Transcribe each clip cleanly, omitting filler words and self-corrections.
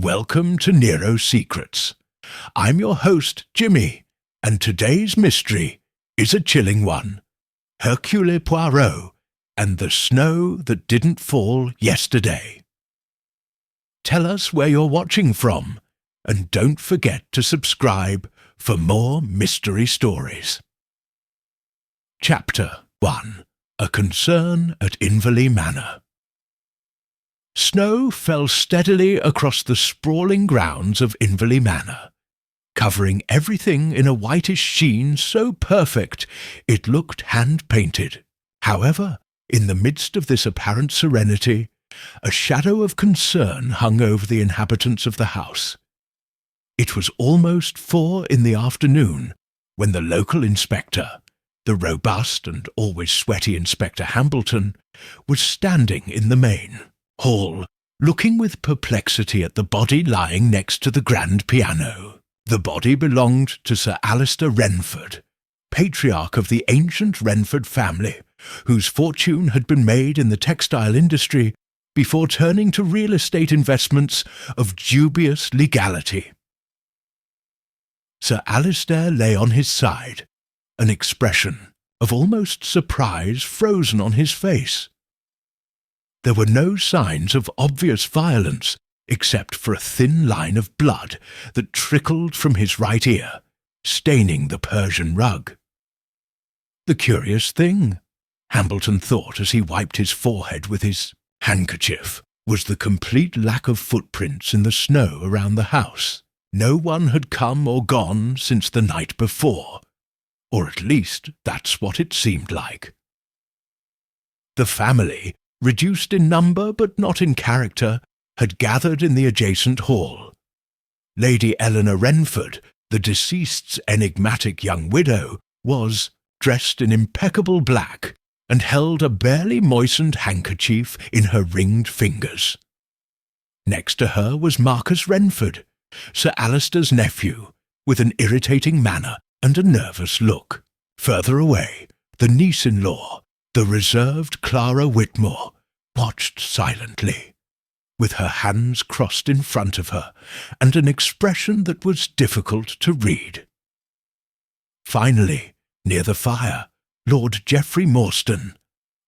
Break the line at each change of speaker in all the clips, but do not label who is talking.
welcome to Nero's Secrets. I'm your host, Jimmy, and today's mystery is a chilling one. Hercule Poirot and the snow that didn't fall yesterday. Tell us where you're watching from, and don't forget to subscribe for more mystery stories. Chapter 1. A Concern at Inverley Manor. Snow fell steadily across the sprawling grounds of Inverley Manor, covering everything in a whitish sheen so perfect it looked hand-painted. However, in the midst of this apparent serenity, a shadow of concern hung over the inhabitants of the house. It was almost 4 in the afternoon when the local inspector, the robust and always sweaty Inspector Hambleton, was standing in the main hall, looking with perplexity at the body lying next to the grand piano. The body belonged to Sir Alistair Renford, patriarch of the ancient Renford family, whose fortune had been made in the textile industry before turning to real estate investments of dubious legality. Sir Alistair lay on his side, an expression of almost surprise frozen on his face. There were no signs of obvious violence, except for a thin line of blood that trickled from his right ear, staining the Persian rug. The curious thing, Hambleton thought as he wiped his forehead with his handkerchief, was the complete lack of footprints in the snow around the house. No one had come or gone since the night before, or at least that's what it seemed like. The family, reduced in number but not in character, had gathered in the adjacent hall. Lady Eleanor Renford, the deceased's enigmatic young widow, was dressed in impeccable black and held a barely moistened handkerchief in her ringed fingers. Next to her was Marcus Renford, Sir Alistair's nephew, with an irritating manner and a nervous look. Further away, the niece-in-law, the reserved Clara Whitmore, watched silently, with her hands crossed in front of her and an expression that was difficult to read. Finally, near the fire, Lord Geoffrey Morstan,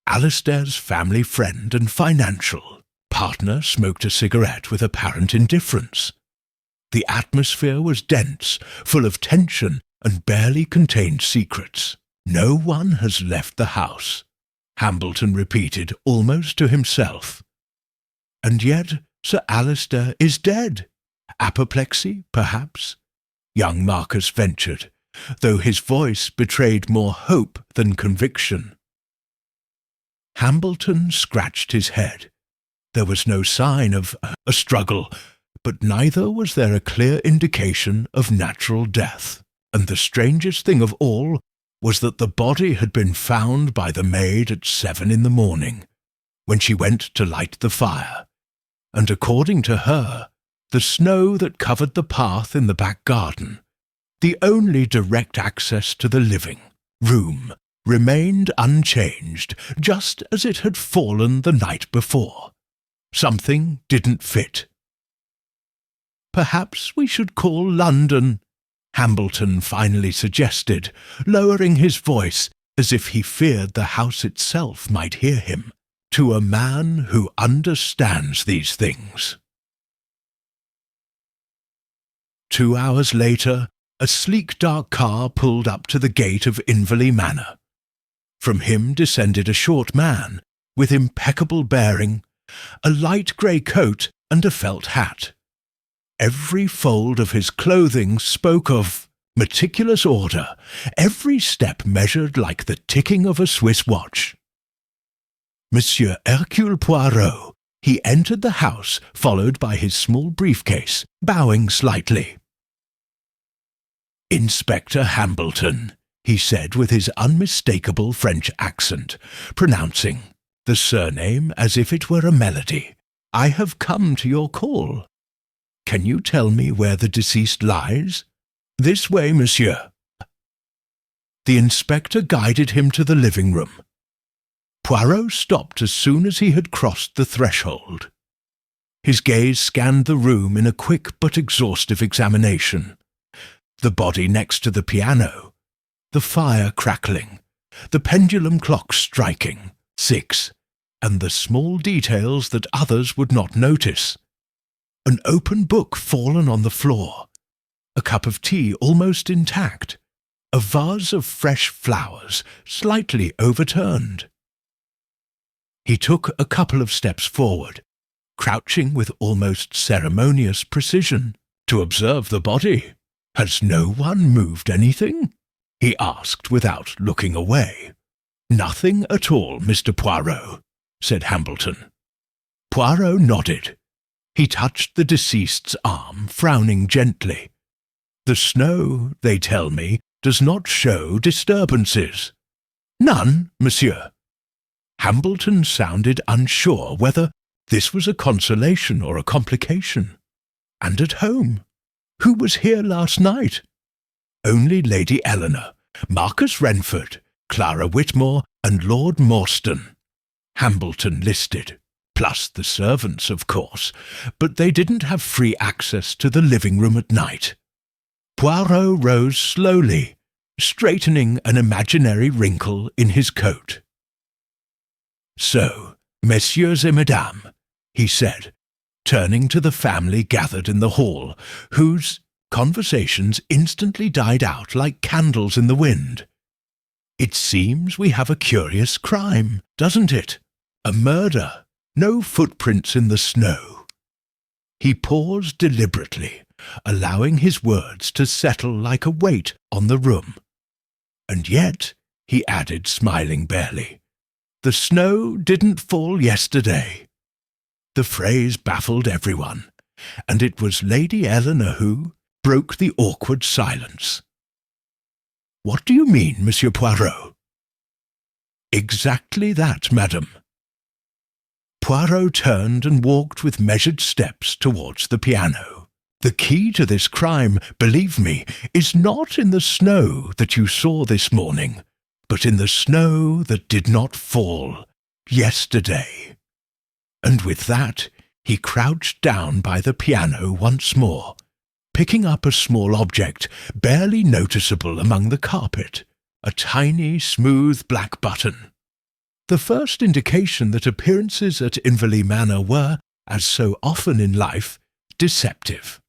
Alistair's family friend and financial partner, smoked a cigarette with apparent indifference. The atmosphere was dense, full of tension, and barely contained secrets. "No one has left the house," Hambleton repeated almost to himself. "And yet Sir Alistair is dead. Apoplexy, perhaps?" young Marcus ventured, though his voice betrayed more hope than conviction. Hambleton scratched his head. There was no sign of a struggle, but neither was there a clear indication of natural death. And the strangest thing of all was that the body had been found by the maid at 7 in the morning, when she went to light the fire, and according to her, the snow that covered the path in the back garden, the only direct access to the living room, remained unchanged, just as it had fallen the night before. Something didn't fit. "Perhaps we should call London," Hambleton finally suggested, lowering his voice as if he feared the house itself might hear him, "to a man who understands these things." 2 hours later, a sleek dark car pulled up to the gate of Inverley Manor. From him descended a short man, with impeccable bearing, a light grey coat and a felt hat. Every fold of his clothing spoke of meticulous order, every step measured like the ticking of a Swiss watch. Monsieur Hercule Poirot, he entered the house, followed by his small briefcase, bowing slightly. "Inspector Hambleton," he said with his unmistakable French accent, pronouncing the surname as if it were a melody. "I have come to your call. Can you tell me where the deceased lies?" "This way, monsieur." The inspector guided him to the living room. Poirot stopped as soon as he had crossed the threshold. His gaze scanned the room in a quick but exhaustive examination. The body next to the piano, the fire crackling, the pendulum clock striking 6, and the small details that others would not notice. An open book fallen on the floor, a cup of tea almost intact, a vase of fresh flowers slightly overturned. He took a couple of steps forward, crouching with almost ceremonious precision, to observe the body. "Has no one moved anything?" he asked without looking away. "Nothing at all, Mr. Poirot," said Hambleton. Poirot nodded. He touched the deceased's arm, frowning gently. "The snow, they tell me, does not show disturbances." "None, monsieur." Hambleton sounded unsure whether this was a consolation or a complication. "And at home? Who was here last night?" "Only Lady Eleanor, Marcus Renford, Clara Whitmore, and Lord Morstan," Hambleton listed, plus the servants, of course, but they didn't have free access to the living room at night. Poirot rose slowly, straightening an imaginary wrinkle in his coat. "So, messieurs et mesdames," he said, turning to the family gathered in the hall, whose conversations instantly died out like candles in the wind. "It seems we have a curious crime, doesn't it? A murder. No footprints in the snow." He paused deliberately, allowing his words to settle like a weight on the room. "And yet," he added, smiling barely, "the snow didn't fall yesterday." The phrase baffled everyone, and it was Lady Eleanor who broke the awkward silence. "What do you mean, Monsieur Poirot?" "Exactly that, madam." Poirot turned and walked with measured steps towards the piano. "The key to this crime, believe me, is not in the snow that you saw this morning, but in the snow that did not fall yesterday." And with that, he crouched down by the piano once more, picking up a small object barely noticeable among the carpet, a tiny, smooth black button. The first indication that appearances at Inverley Manor were, as so often in life, deceptive.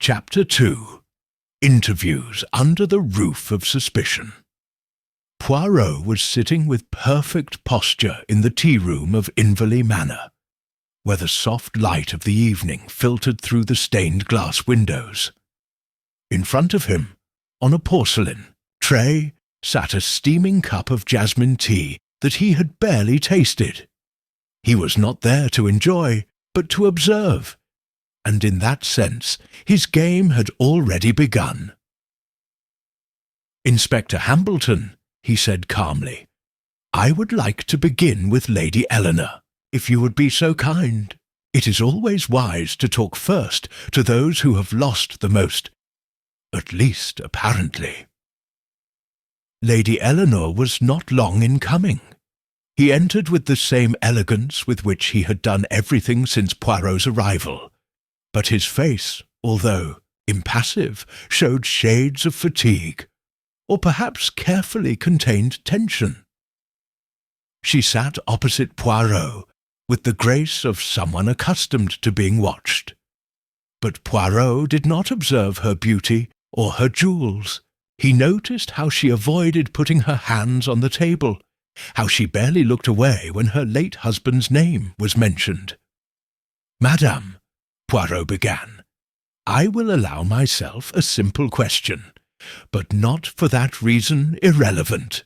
Chapter 2. Interviews under the roof of suspicion. Poirot was sitting with perfect posture in the tea-room of Inverley Manor, where the soft light of the evening filtered through the stained glass windows. In front of him, on a porcelain tray, sat a steaming cup of jasmine tea that he had barely tasted. He was not there to enjoy, but to observe, and in that sense his game had already begun. "Inspector Hambleton," he said calmly, "I would like to begin with Lady Eleanor, if you would be so kind. It is always wise to talk first to those who have lost the most, at least apparently." Lady Eleanor was not long in coming. He entered with the same elegance with which he had done everything since Poirot's arrival, but his face, although impassive, showed shades of fatigue, or perhaps carefully contained tension. She sat opposite Poirot, with the grace of someone accustomed to being watched. But Poirot did not observe her beauty or her jewels. He noticed how she avoided putting her hands on the table, how she barely looked away when her late husband's name was mentioned. "Madame," Poirot began, "I will allow myself a simple question, but not for that reason irrelevant.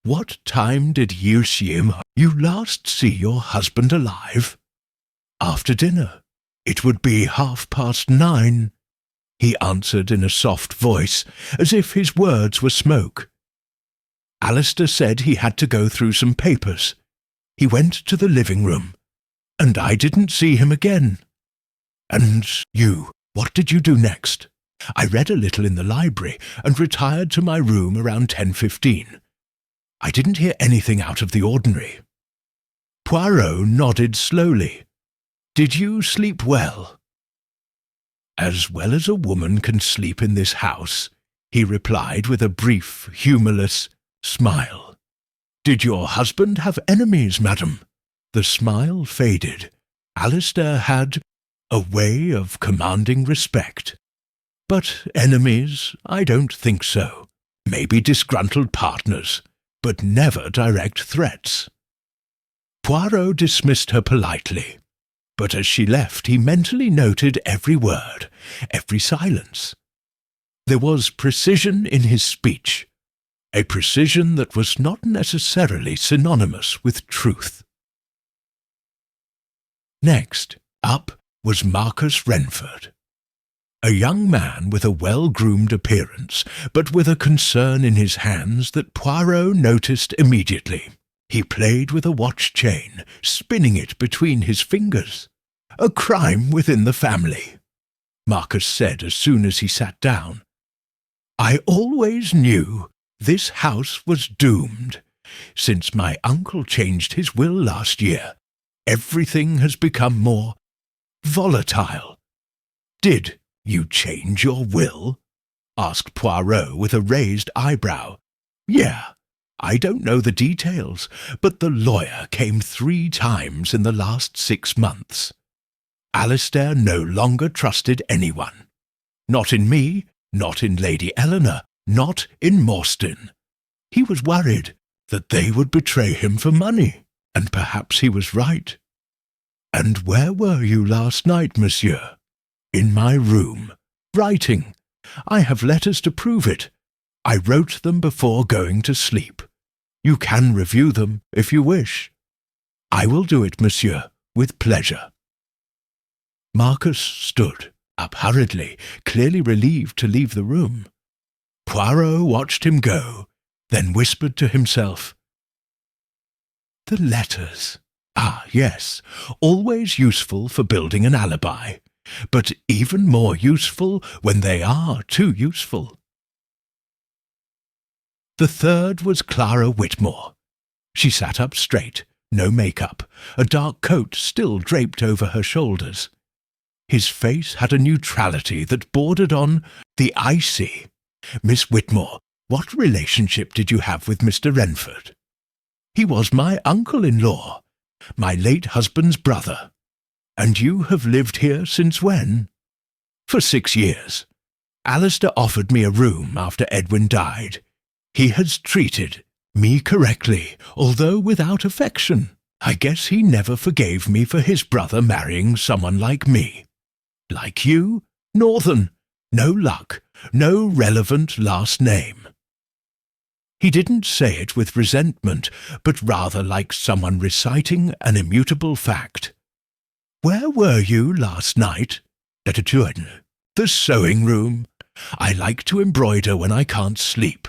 What time did you last see your husband alive?" "After dinner. It would be 9:30, he answered in a soft voice, as if his words were smoke. "Alistair said he had to go through some papers. He went to the living room, and I didn't see him again." "And you, what did you do next?" "I read a little in the library and retired to my room around 10:15. I didn't hear anything out of the ordinary." Poirot nodded slowly. Did you sleep well?" "As well as a woman can sleep in this house," he replied with a brief, humourless smile. "Did your husband have enemies, madam?" The smile faded. Alistair had a way of commanding respect. "But enemies, I don't think so. Maybe disgruntled partners, but never direct threats." Poirot dismissed her politely, but as she left he mentally noted every word, every silence. There was precision in his speech, a precision that was not necessarily synonymous with truth. Next up was Marcus Renford, a young man with a well-groomed appearance, but with a concern in his hands that Poirot noticed immediately. He played with a watch chain, spinning it between his fingers. "A crime within the family," Marcus said as soon as he sat down. "I always knew this house was doomed. Since my uncle changed his will last year, everything has become more volatile." "Did you change your will?" asked Poirot with a raised eyebrow. "Yeah. I don't know the details, but the lawyer came 3 times in the last 6 months. Alistair no longer trusted anyone. Not in me, not in Lady Eleanor, not in Morstan. He was worried that they would betray him for money, and perhaps he was right." "And where were you last night, monsieur?" "In my room, writing. I have letters to prove it. I wrote them before going to sleep. You can review them if you wish." "I will do it, monsieur, with pleasure." Marcus stood up hurriedly, clearly relieved to leave the room. Poirot watched him go, then whispered to himself, "The letters. Ah, yes, always useful for building an alibi, but even more useful when they are too useful." The third was Clara Whitmore. She sat up straight, no makeup, a dark coat still draped over her shoulders. His face had a neutrality that bordered on the icy. "Miss Whitmore, what relationship did you have with Mr. Renford?" "He was my uncle-in-law, my late husband's brother." "And you have lived here since when?" "For 6 years. Alistair offered me a room after Edwin died. He has treated me correctly, although without affection. I guess he never forgave me for his brother marrying someone like me. Like you, Northern, no luck, no relevant last name." He didn't say it with resentment, but rather like someone reciting an immutable fact. "Where were you last night?" "The sewing room. I like to embroider when I can't sleep.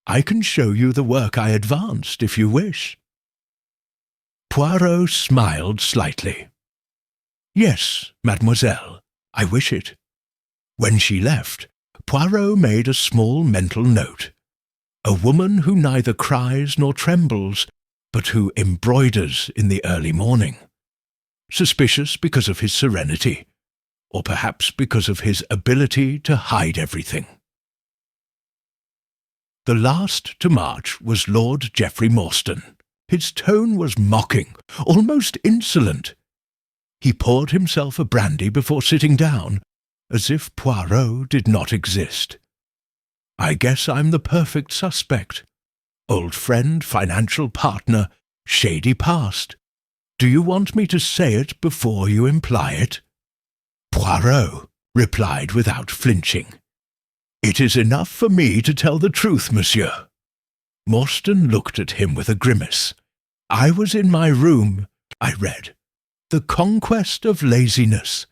I can show you the work I advanced, if you wish." Poirot smiled slightly. "Yes, mademoiselle, I wish it." When she left, Poirot made a small mental note. A woman who neither cries nor trembles, but who embroiders in the early morning. Suspicious because of his serenity, or perhaps because of his ability to hide everything. The last to march was Lord Geoffrey Morstan. His tone was mocking, almost insolent. He poured himself a brandy before sitting down, as if Poirot did not exist. "I guess I'm the perfect suspect. Old friend, financial partner, shady past. Do you want me to say it before you imply it?" Poirot replied without flinching. "It is enough for me to tell the truth, monsieur." Morstan looked at him with a grimace. "I was in my room. I read The Conquest of Laziness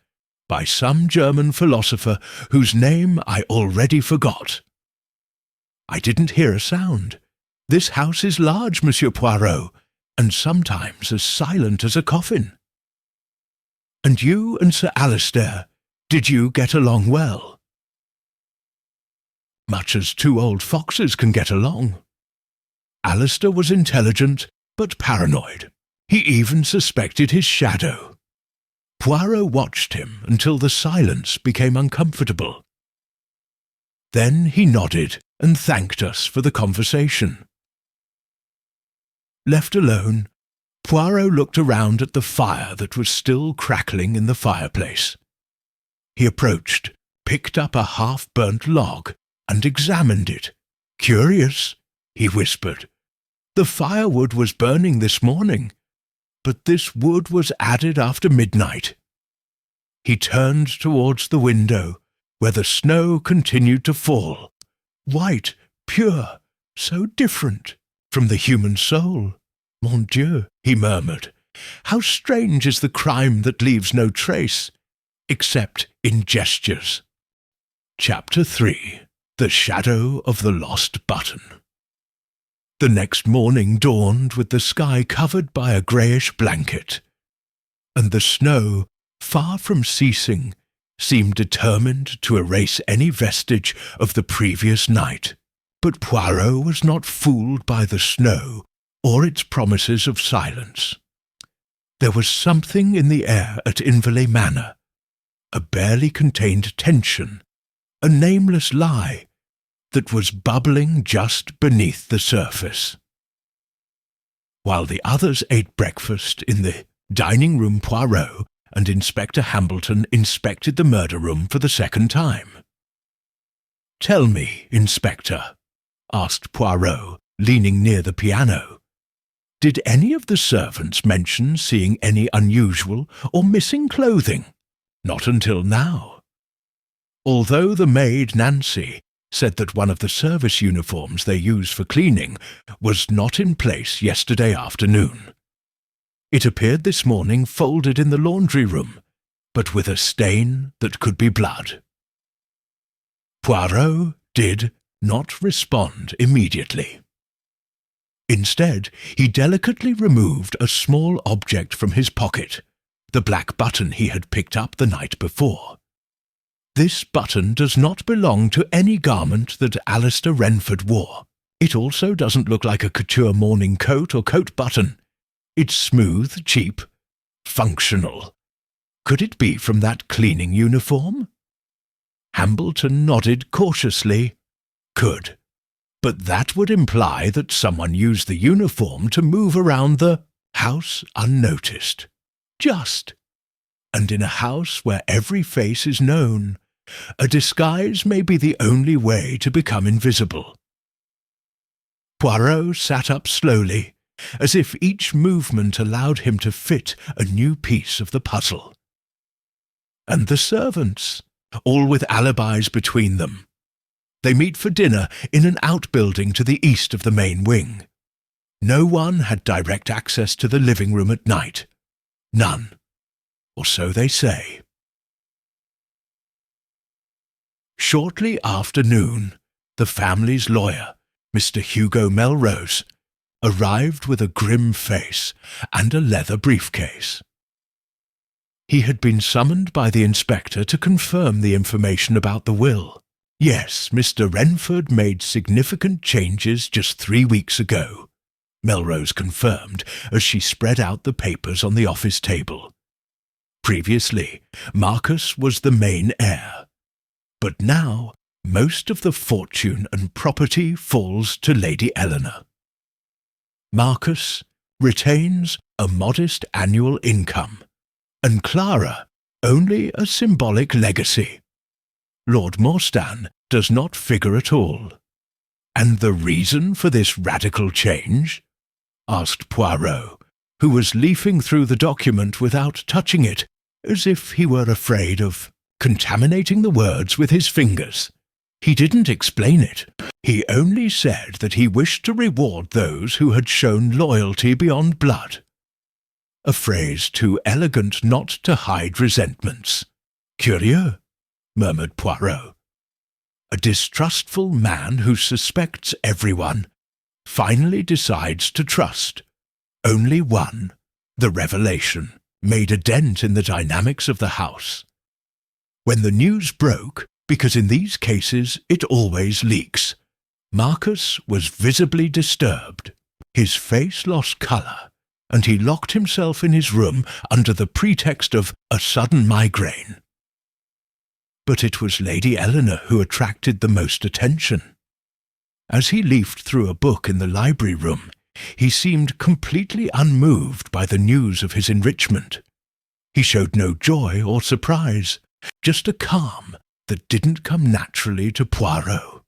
by some German philosopher whose name I already forgot. I didn't hear a sound. This house is large, Monsieur Poirot, and sometimes as silent as a coffin." "And you and Sir Alistair, did you get along well?" "Much as 2 old foxes can get along. Alistair was intelligent, but paranoid. He even suspected his shadow. Poirot watched him until the silence became uncomfortable. Then he nodded and thanked us for the conversation. Left alone, Poirot looked around at the fire that was still crackling in the fireplace. He approached, picked up a half-burnt log, and examined it. "Curious," he whispered. "The firewood was burning this morning, but this wood was added after midnight." He turned towards the window, where the snow continued to fall, white, pure, so different from the human soul. "Mon Dieu," he murmured, "how strange is the crime that leaves no trace, except in gestures." Chapter 3. The Shadow of the Lost Button. The next morning dawned with the sky covered by a greyish blanket, and the snow, far from ceasing, seemed determined to erase any vestige of the previous night. But Poirot was not fooled by the snow or its promises of silence. There was something in the air at Inverleigh Manor, a barely contained tension, a nameless lie, that was bubbling just beneath the surface. While the others ate breakfast in the dining room, Poirot and Inspector Hambleton inspected the murder room for the second time. "Tell me, Inspector," asked Poirot, leaning near the piano, "did any of the servants mention seeing any unusual or missing clothing?" "Not until now. Although the maid, Nancy, said that one of the service uniforms they use for cleaning was not in place yesterday afternoon. It appeared this morning folded in the laundry room, but with a stain that could be blood." Poirot did not respond immediately. Instead, he delicately removed a small object from his pocket, the black button he had picked up the night before. "This button does not belong to any garment that Alistair Renford wore. It also doesn't look like a couture morning coat or coat button. It's smooth, cheap, functional. Could it be from that cleaning uniform?" Hambleton nodded cautiously. "Could. But that would imply that someone used the uniform to move around the house unnoticed. Just. And in a house where every face is known, a disguise may be the only way to become invisible." Poirot sat up slowly, as if each movement allowed him to fit a new piece of the puzzle. And the servants, all with alibis between them. They meet for dinner in an outbuilding to the east of the main wing. No one had direct access to the living room at night. None. Or so they say. Shortly after noon, the family's lawyer, Mr. Hugo Melrose, arrived with a grim face and a leather briefcase. He had been summoned by the inspector to confirm the information about the will. Yes, Mr. Renford made significant changes just 3 weeks ago, Melrose confirmed as she spread out the papers on the office table. Previously, Marcus was the main heir. But now, most of the fortune and property falls to Lady Eleanor. Marcus retains a modest annual income, and Clara only a symbolic legacy. Lord Morstan does not figure at all. "And the reason for this radical change?" asked Poirot, who was leafing through the document without touching it, as if he were afraid of contaminating the words with his fingers. He didn't explain it. He only said that he wished to reward those who had shown loyalty beyond blood. A phrase too elegant not to hide resentments. "Curieux," murmured Poirot. "A distrustful man who suspects everyone finally decides to trust. Only one, the revelation, made a dent in the dynamics of the house. When the news broke, because in these cases it always leaks, Marcus was visibly disturbed. His face lost colour, and he locked himself in his room under the pretext of a sudden migraine. But it was Lady Eleanor who attracted the most attention. As he leafed through a book in the library room, he seemed completely unmoved by the news of his enrichment. He showed no joy or surprise, just a calm that didn't come naturally to Poirot.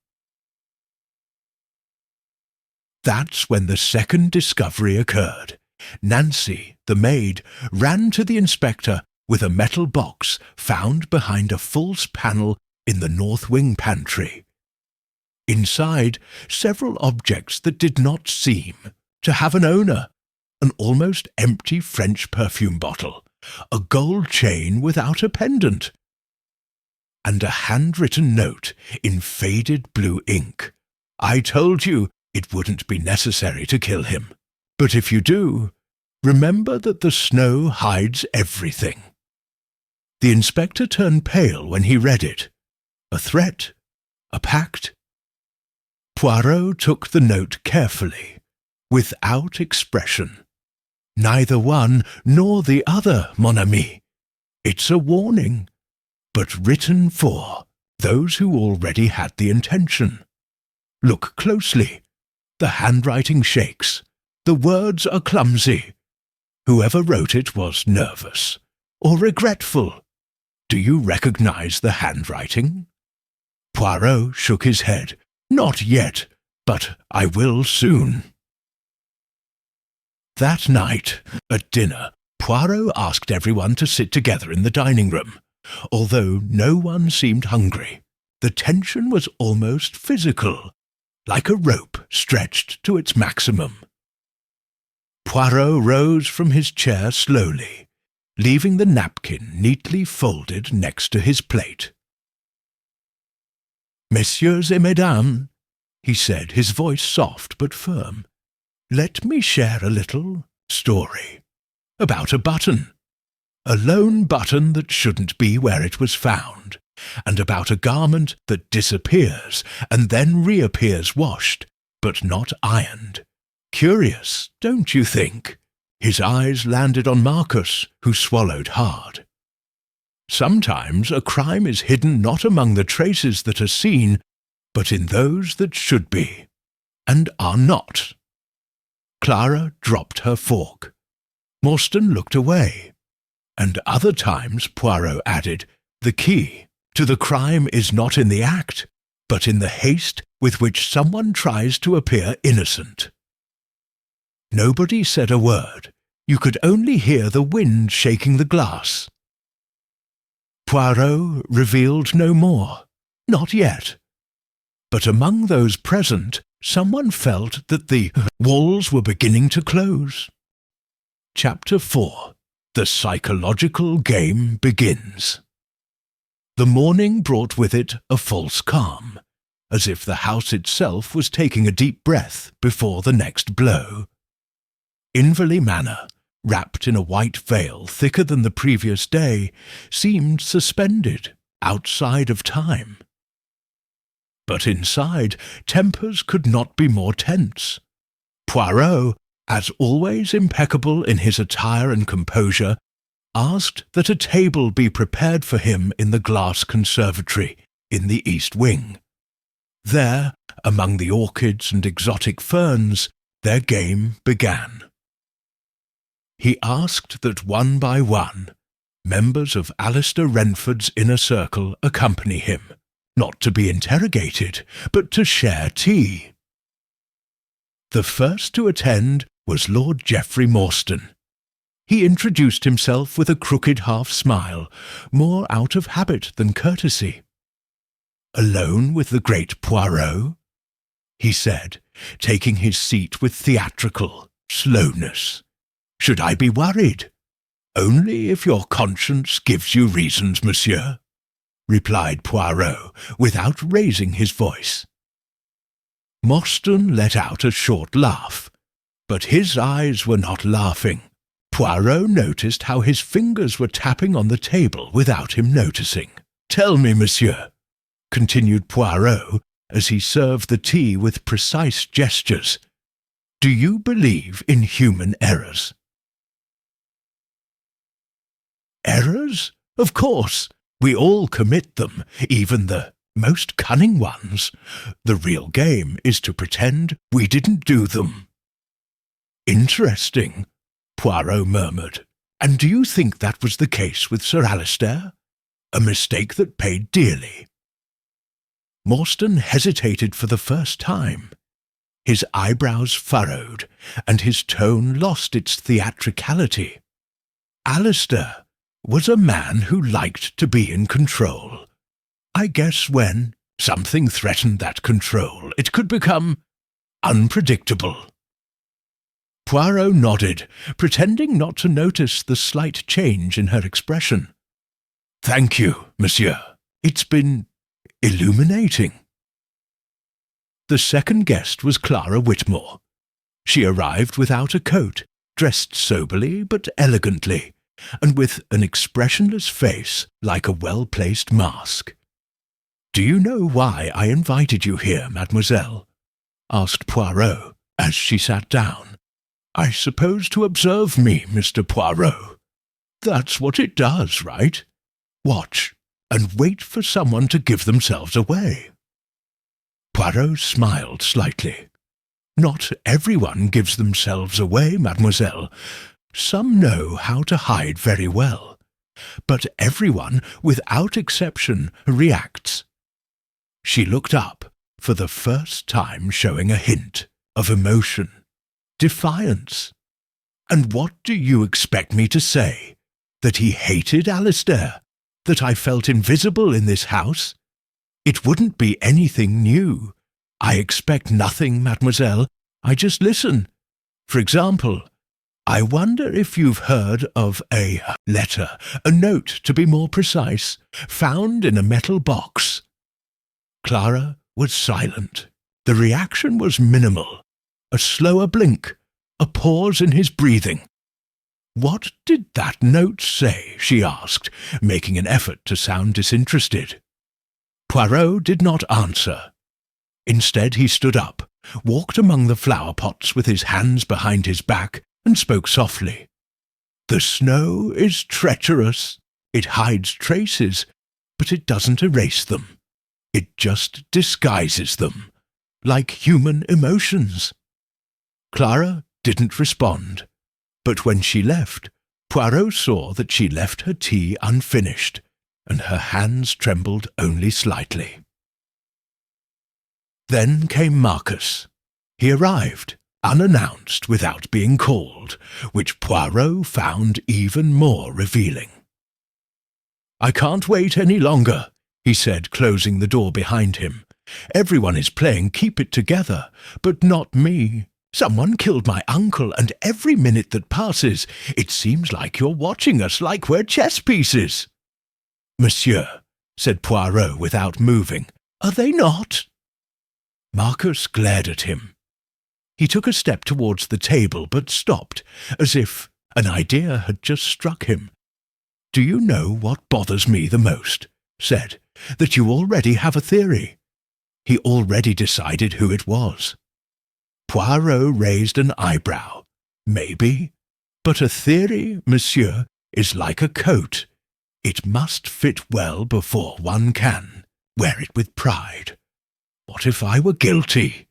That's when the second discovery occurred. Nancy, the maid, ran to the inspector with a metal box found behind a false panel in the north wing pantry. Inside, several objects that did not seem to have an owner: an almost empty French perfume bottle, a gold chain without a pendant, and a handwritten note in faded blue ink. "I told you it wouldn't be necessary to kill him. But if you do, remember that the snow hides everything." The inspector turned pale when he read it. A threat? A pact? Poirot took the note carefully, without expression. "Neither one nor the other, mon ami. It's a warning, but written for those who already had the intention. Look closely. The handwriting shakes. The words are clumsy. Whoever wrote it was nervous or regretful. Do you recognize the handwriting?" Poirot shook his head. "Not yet, but I will soon." That night, at dinner, Poirot asked everyone to sit together in the dining room. Although no one seemed hungry, the tension was almost physical, like a rope stretched to its maximum. Poirot rose from his chair slowly, leaving the napkin neatly folded next to his plate. "Messieurs et mesdames," he said, his voice soft but firm, "let me share a little story about a button. A lone button that shouldn't be where it was found, and about a garment that disappears and then reappears washed, but not ironed. Curious, don't you think?" His eyes landed on Marcus, who swallowed hard. Sometimes a crime is hidden not among the traces that are seen, but in those that should be, and are not. Clara dropped her fork. Morstan looked away. And other times, Poirot added, the key to the crime is not in the act, but in the haste with which someone tries to appear innocent. Nobody said a word. You could only hear the wind shaking the glass. Poirot revealed no more, not yet. But among those present, someone felt that the walls were beginning to close. Chapter 4. The psychological game begins. The morning brought with it a false calm, as if the house itself was taking a deep breath before the next blow. Inverley Manor, wrapped in a white veil thicker than the previous day, seemed suspended outside of time. But inside, tempers could not be more tense. Poirot, as always impeccable in his attire and composure, asked that a table be prepared for him in the glass conservatory in the east wing. There, among the orchids and exotic ferns, their game began. He asked that one by one, members of Alistair Renford's inner circle accompany him, not to be interrogated, but to share tea. The first to attend was Lord Geoffrey Morstan. He introduced himself with a crooked half-smile, more out of habit than courtesy. "Alone with the great Poirot?" he said, taking his seat with theatrical slowness. "Should I be worried?" "Only if your conscience gives you reasons, monsieur," replied Poirot, without raising his voice. Morstan let out a short laugh, but his eyes were not laughing. Poirot noticed how his fingers were tapping on the table without him noticing. "Tell me, monsieur," continued Poirot, as he served the tea with precise gestures, "do you believe in human errors? Errors? Of course. We all commit them, even the most cunning ones. The real game is to pretend we didn't do them. Interesting, Poirot murmured. And do you think that was the case with Sir Alistair? A mistake that paid dearly. Morstan hesitated for the first time. His eyebrows furrowed, and his tone lost its theatricality. Alistair was a man who liked to be in control. I guess when something threatened that control, it could become unpredictable. Poirot nodded, pretending not to notice the slight change in her expression. Thank you, monsieur. It's been illuminating. The second guest was Clara Whitmore. She arrived without a coat, dressed soberly but elegantly, and with an expressionless face like a well-placed mask. "Do you know why I invited you here, mademoiselle?" asked Poirot as she sat down. "I suppose to observe me, Mr. Poirot. That's what it does, right? Watch and wait for someone to give themselves away." Poirot smiled slightly. "Not everyone gives themselves away, mademoiselle. Some know how to hide very well, but everyone, without exception, reacts." She looked up, for the first time showing a hint of emotion, defiance. "And what do you expect me to say? That he hated Alistair? That I felt invisible in this house? It wouldn't be anything new. I expect nothing, mademoiselle. I just listen. For example, I wonder if you've heard of a letter, a note to be more precise, found in a metal box." Clara was silent. The reaction was minimal. A slower blink, a pause in his breathing. "What did that note say?" she asked, making an effort to sound disinterested. Poirot did not answer. Instead he stood up, walked among the flower pots with his hands behind his back, and spoke softly. "The snow is treacherous. It hides traces, but it doesn't erase them. It just disguises them, like human emotions." Clara didn't respond, but when she left, Poirot saw that she left her tea unfinished, and her hands trembled only slightly. Then came Marcus. He arrived, unannounced, without being called, which Poirot found even more revealing. "I can't wait any longer," he said, closing the door behind him. "Everyone is playing keep it together, but not me. Someone killed my uncle, and every minute that passes, it seems like you're watching us like we're chess pieces." "Monsieur," said Poirot without moving, "are they not?" Marcus glared at him. He took a step towards the table, but stopped, as if an idea had just struck him. "Do you know what bothers me the most?" said, "that you already have a theory." He already decided who it was. Poirot raised an eyebrow. "Maybe. But a theory, monsieur, is like a coat. It must fit well before one can wear it with pride. What if I were guilty?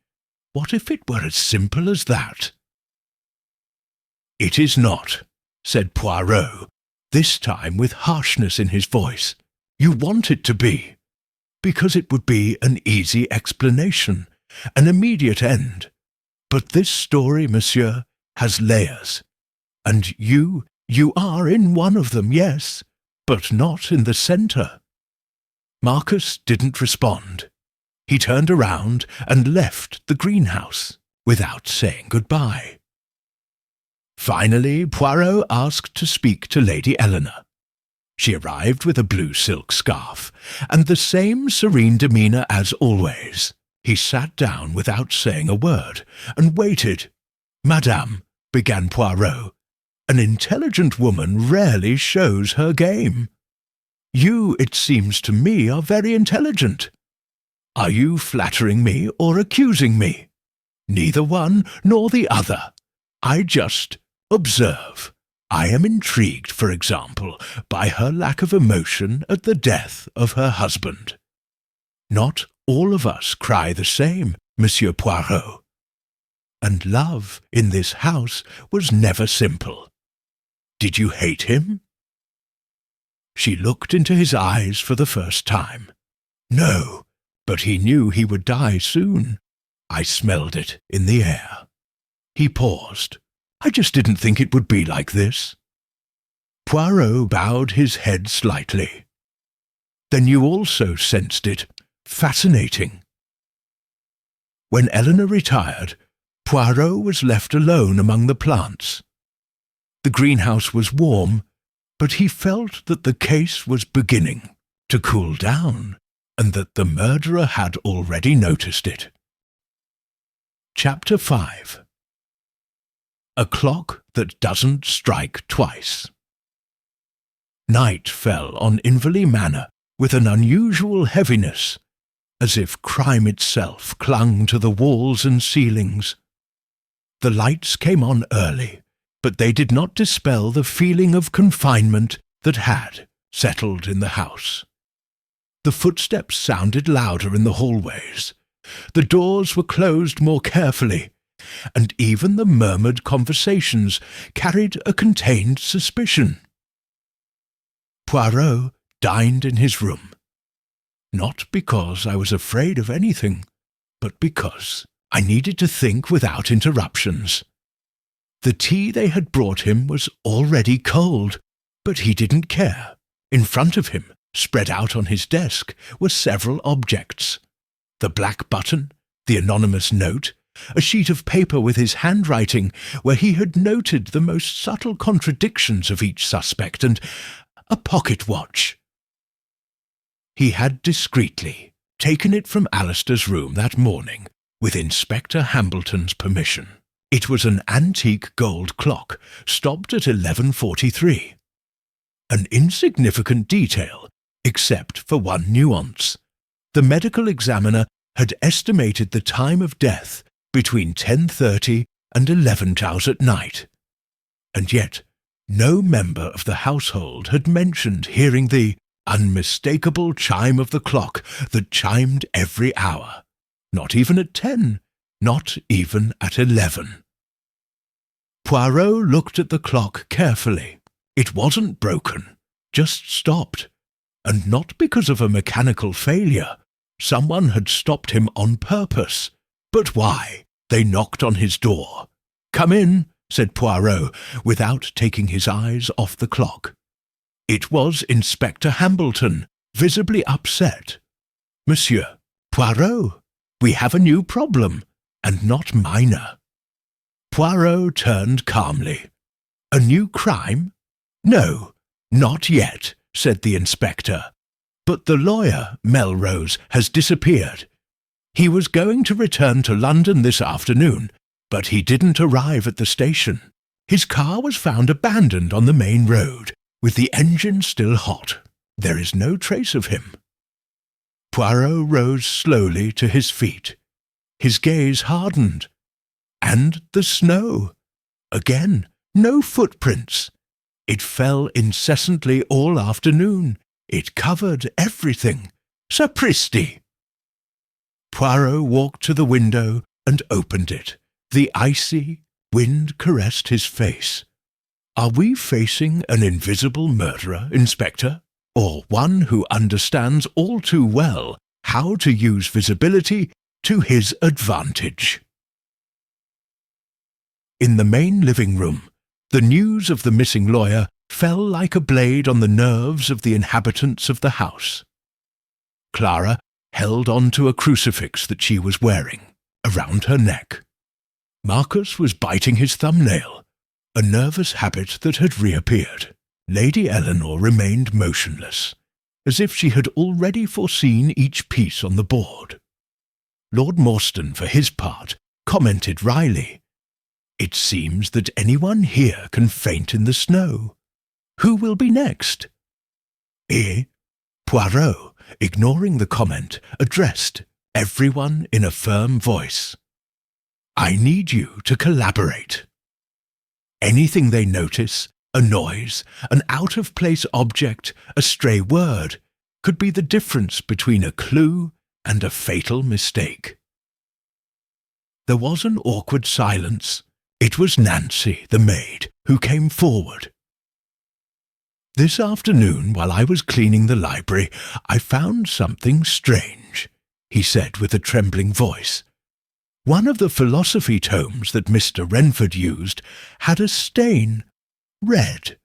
What if it were as simple as that?" "It is not," said Poirot, this time with harshness in his voice. "You want it to be, because it would be an easy explanation, an immediate end. But this story, monsieur, has layers, and you are in one of them, yes, but not in the centre." Marcus didn't respond. He turned around and left the greenhouse without saying goodbye. Finally, Poirot asked to speak to Lady Eleanor. She arrived with a blue silk scarf, and the same serene demeanour as always. He sat down without saying a word, and waited. "Madame," began Poirot, "an intelligent woman rarely shows her game. You, it seems to me, are very intelligent. Are you flattering me or accusing me? Neither one nor the other. I just observe. I am intrigued, for example, by her lack of emotion at the death of her husband. Not all of us cry the same, Monsieur Poirot. And love in this house was never simple. Did you hate him?" She looked into his eyes for the first time. "No, but he knew he would die soon. I smelled it in the air." He paused. "I just didn't think it would be like this." Poirot bowed his head slightly. "Then you also sensed it. Fascinating." When Eleanor retired, Poirot was left alone among the plants. The greenhouse was warm, but he felt that the case was beginning to cool down, and that the murderer had already noticed it. Chapter 5. A Clock That Doesn't Strike Twice. Night fell on Inverley Manor with an unusual heaviness, as if crime itself clung to the walls and ceilings. The lights came on early, but they did not dispel the feeling of confinement that had settled in the house. The footsteps sounded louder in the hallways. The doors were closed more carefully, and even the murmured conversations carried a contained suspicion. Poirot dined in his room. Not because I was afraid of anything, but because I needed to think without interruptions. The tea they had brought him was already cold, but he didn't care. In front of him, spread out on his desk, were several objects. The black button, the anonymous note, a sheet of paper with his handwriting where he had noted the most subtle contradictions of each suspect, and a pocket watch. He had discreetly taken it from Alistair's room that morning, with Inspector Hambleton's permission. It was an antique gold clock, stopped at 11:43. An insignificant detail, except for one nuance. The medical examiner had estimated the time of death between 10:30 and 11 hours at night. And yet, no member of the household had mentioned hearing the unmistakable chime of the clock that chimed every hour. Not even at 10, not even at 11. Poirot looked at the clock carefully. It wasn't broken, just stopped. And not because of a mechanical failure. Someone had stopped him on purpose. But why? They knocked on his door. "Come in," said Poirot, without taking his eyes off the clock. It was Inspector Hambleton, visibly upset. "Monsieur Poirot, we have a new problem, and not minor." Poirot turned calmly. "A new crime?" "No, not yet," said the inspector. "But the lawyer, Melrose, has disappeared. He was going to return to London this afternoon, but he didn't arrive at the station. His car was found abandoned on the main road, with the engine still hot. There is no trace of him." Poirot rose slowly to his feet. His gaze hardened. And the snow. Again, no footprints. It fell incessantly all afternoon. It covered everything. Sapristi! Poirot walked to the window and opened it. The icy wind caressed his face. "Are we facing an invisible murderer, Inspector? Or one who understands all too well how to use visibility to his advantage?" In the main living room, the news of the missing lawyer fell like a blade on the nerves of the inhabitants of the house. Clara held on to a crucifix that she was wearing, around her neck. Marcus was biting his thumbnail, a nervous habit that had reappeared. Lady Eleanor remained motionless, as if she had already foreseen each piece on the board. Lord Morstan, for his part, commented wryly, "It seems that anyone here can faint in the snow. Who will be next?" Poirot, ignoring the comment, addressed everyone in a firm voice. "I need you to collaborate. Anything they notice, A noise, an out-of-place object, a stray word, could be the difference between a clue and a fatal mistake. There was an awkward silence. It was Nancy, the maid, who came forward. "This afternoon, while I was cleaning the library, I found something strange," he said with a trembling voice. "One of the philosophy tomes that Mr. Renford used had a stain, red,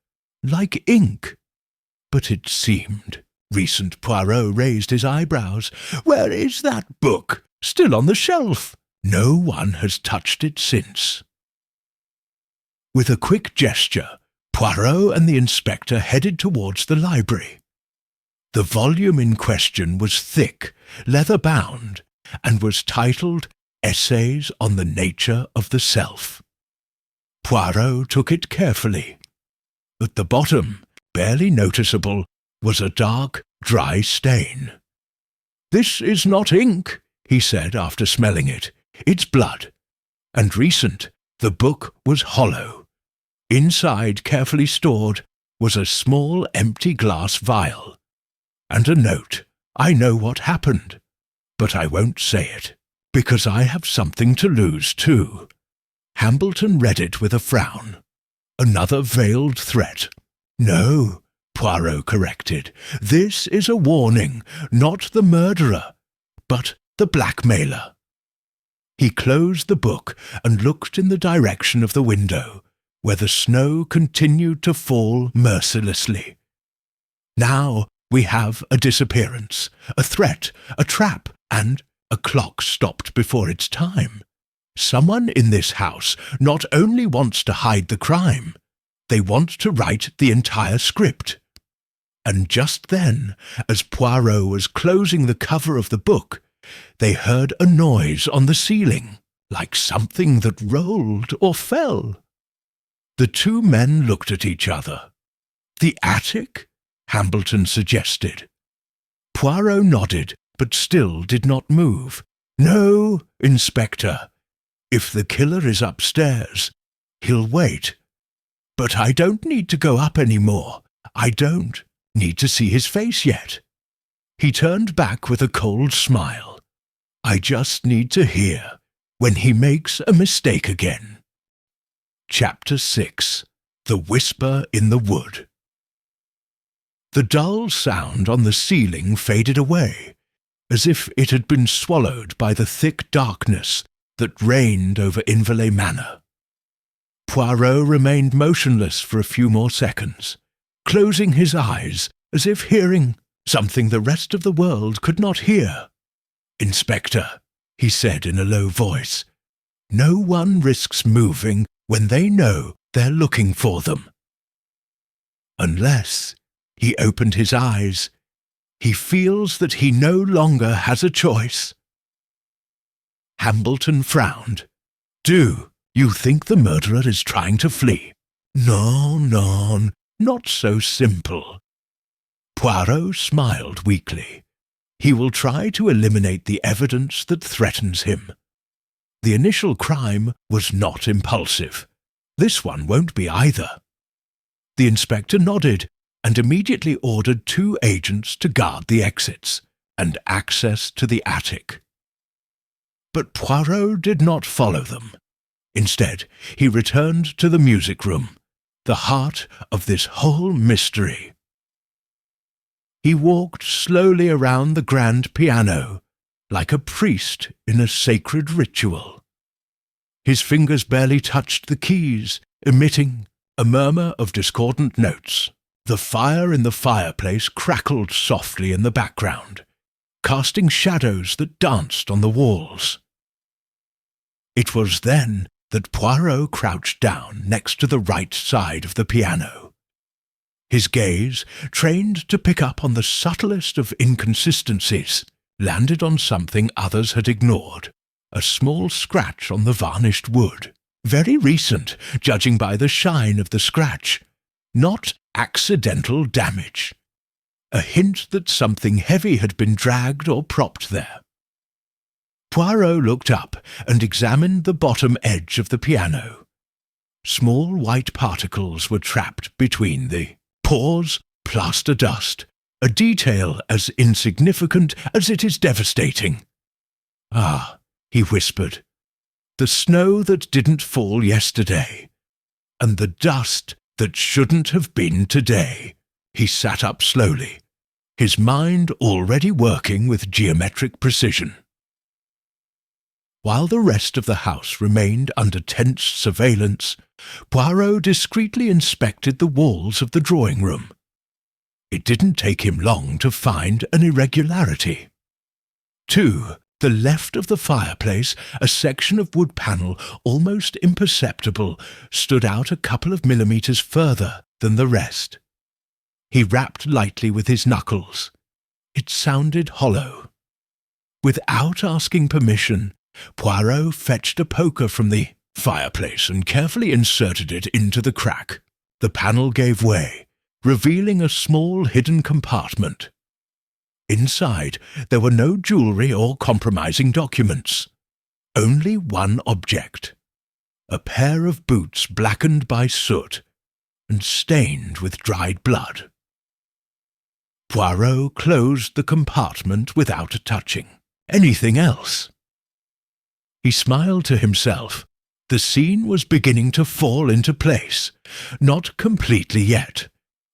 like ink. But it seemed—" Recent Poirot raised his eyebrows. "Where is that book? Still on the shelf. No one has touched it since." With a quick gesture, Poirot and the inspector headed towards the library. The volume in question was thick, leather-bound, and was titled Essays on the Nature of the Self. Poirot took it carefully. At the bottom, barely noticeable, was a dark, dry stain. "This is not ink," he said after smelling it. "It's blood." And recent, the book was hollow. Inside, carefully stored, was a small empty glass vial. And a note. "I know what happened, but I won't say it, because I have something to lose too." Hambleton read it with a frown. Another veiled threat. "No," Poirot corrected. "This is a warning, not the murderer, but the blackmailer." He closed the book and looked in the direction of the window, where the snow continued to fall mercilessly. "Now we have a disappearance, a threat, a trap, and a clock stopped before its time. Someone in this house not only wants to hide the crime, they want to write the entire script." And just then, as Poirot was closing the cover of the book, they heard a noise on the ceiling, like something that rolled or fell. The two men looked at each other. "The attic?" Hambleton suggested. Poirot nodded, but still did not move. "No, Inspector. If the killer is upstairs, he'll wait. But I don't need to go up any more. I don't need to see his face yet." He turned back with a cold smile. "I just need to hear when he makes a mistake again." Chapter 6. The Whisper in the Wood. The dull sound on the ceiling faded away, as if it had been swallowed by the thick darkness that reigned over Inverleigh Manor. Poirot remained motionless for a few more seconds, closing his eyes as if hearing something the rest of the world could not hear. "Inspector," he said in a low voice, "no one risks moving when they know they're looking for them. Unless," he opened his eyes, "he feels that he no longer has a choice." Hambleton frowned. "Do you think the murderer is trying to flee?" No, not so simple." Poirot smiled weakly. "He will try to eliminate the evidence that threatens him. The initial crime was not impulsive. This one won't be either." The inspector nodded and immediately ordered 2 agents to guard the exits and access to the attic. But Poirot did not follow them. Instead, he returned to the music room, the heart of this whole mystery. He walked slowly around the grand piano, like a priest in a sacred ritual. His fingers barely touched the keys, emitting a murmur of discordant notes. The fire in the fireplace crackled softly in the background, casting shadows that danced on the walls. It was then that Poirot crouched down next to the right side of the piano. His gaze, trained to pick up on the subtlest of inconsistencies, landed on something others had ignored, a small scratch on the varnished wood. Very recent, judging by the shine of the scratch. Not accidental damage. A hint that something heavy had been dragged or propped there. Poirot looked up and examined the bottom edge of the piano. Small white particles were trapped between the pores, plaster dust, a detail as insignificant as it is devastating. "Ah," he whispered, "the snow that didn't fall yesterday, and the dust that shouldn't have been today." He sat up slowly, his mind already working with geometric precision. While the rest of the house remained under tense surveillance, Poirot discreetly inspected the walls of the drawing-room. It didn't take him long to find an irregularity. To the left of the fireplace, a section of wood panel, almost imperceptible, stood out a couple of millimeters further than the rest. He rapped lightly with his knuckles. It sounded hollow. Without asking permission, Poirot fetched a poker from the fireplace and carefully inserted it into the crack. The panel gave way, revealing a small hidden compartment. Inside, there were no jewellery or compromising documents. Only one object: a pair of boots blackened by soot and stained with dried blood. Poirot closed the compartment without touching anything else. He smiled to himself. The scene was beginning to fall into place, not completely yet,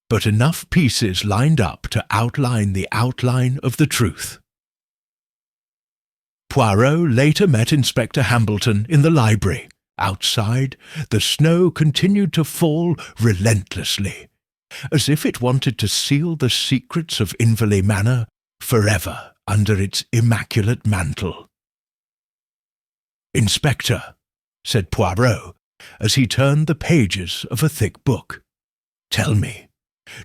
but enough pieces lined up to outline the outline of the truth. Poirot later met Inspector Hambleton in the library. Outside, the snow continued to fall relentlessly, as if it wanted to seal the secrets of Inverleigh Manor forever under its immaculate mantle. "Inspector," said Poirot, as he turned the pages of a thick book, "tell me,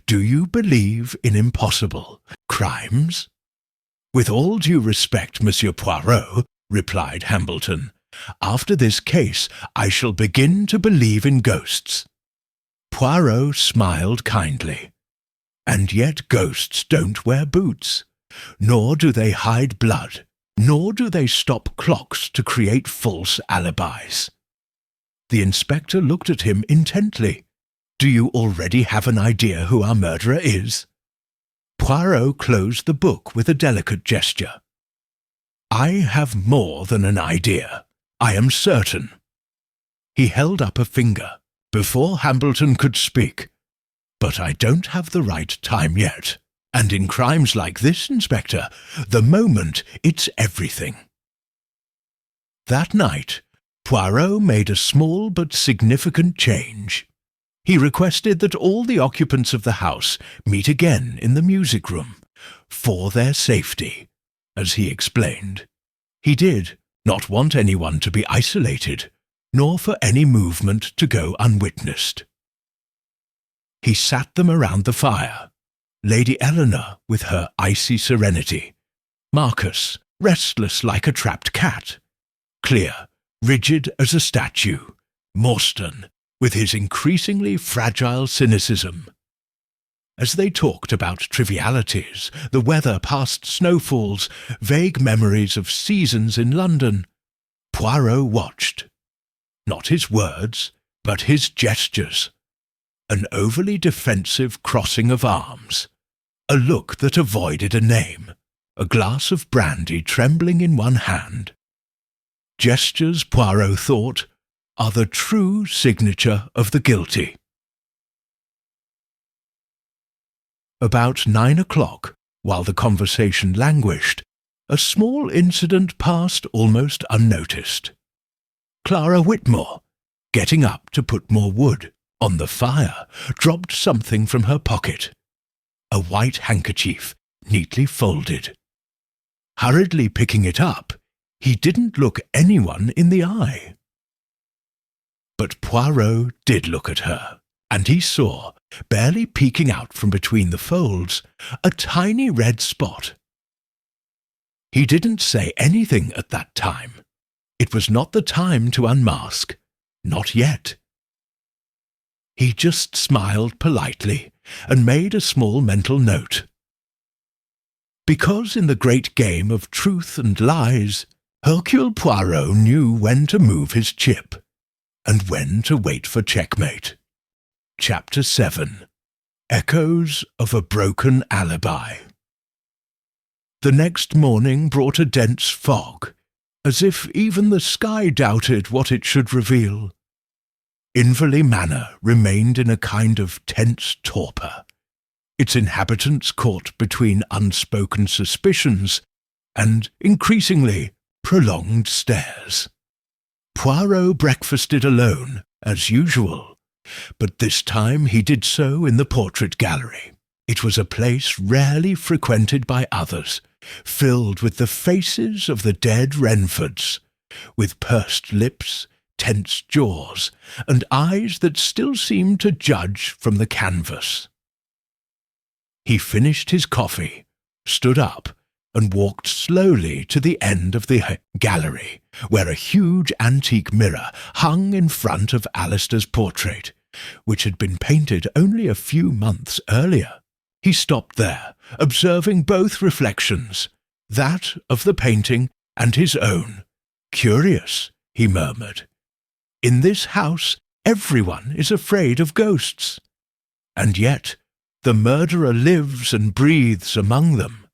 do you believe in impossible crimes?" "With all due respect, Monsieur Poirot," replied Hambleton, "after this case I shall begin to believe in ghosts." Poirot smiled kindly. "And yet ghosts don't wear boots, nor do they hide blood, nor do they stop clocks to create false alibis." The inspector looked at him intently. "Do you already have an idea who our murderer is?" Poirot closed the book with a delicate gesture. "I have more than an idea. I am certain." He held up a finger before Hambleton could speak. "But I don't have the right time yet. And in crimes like this, Inspector, the moment, it's everything." That night, Poirot made a small but significant change. He requested that all the occupants of the house meet again in the music room, for their safety, as he explained. He did not want anyone to be isolated, nor for any movement to go unwitnessed. He sat them around the fire, Lady Eleanor with her icy serenity, Marcus restless like a trapped cat, Clear rigid as a statue, Morstan with his increasingly fragile cynicism. As they talked about trivialities, the weather past snowfalls, vague memories of seasons in London, Poirot watched. Not his words, but his gestures. An overly defensive crossing of arms, a look that avoided a name, a glass of brandy trembling in one hand. Gestures, Poirot thought, are the true signature of the guilty. About 9 o'clock, while the conversation languished, a small incident passed almost unnoticed. Clara Whitmore, getting up to put more wood on the fire, dropped something from her pocket, a white handkerchief neatly folded. Hurriedly picking it up, he didn't look anyone in the eye. But Poirot did look at her, and he saw, barely peeking out from between the folds, a tiny red spot. He didn't say anything at that time. It was not the time to unmask, not yet. He just smiled politely and made a small mental note. Because in the great game of truth and lies, Hercule Poirot knew when to move his chip. and when to wait for checkmate. Chapter 7. Echoes of a Broken Alibi. The next morning brought a dense fog, as if even the sky doubted what it should reveal. Inverley Manor remained in a kind of tense torpor, its inhabitants caught between unspoken suspicions and, increasingly, prolonged stares. Poirot breakfasted alone, as usual, but this time he did so in the portrait gallery. It was a place rarely frequented by others, filled with the faces of the dead Renfords, with pursed lips, tense jaws, and eyes that still seemed to judge from the canvas. He finished his coffee, stood up, and walked slowly to the end of the gallery, where a huge antique mirror hung in front of Alistair's portrait, which had been painted only a few months earlier. He stopped there, observing both reflections, that of the painting and his own. "Curious," he murmured. "In this house everyone is afraid of ghosts. And yet the murderer lives and breathes among them."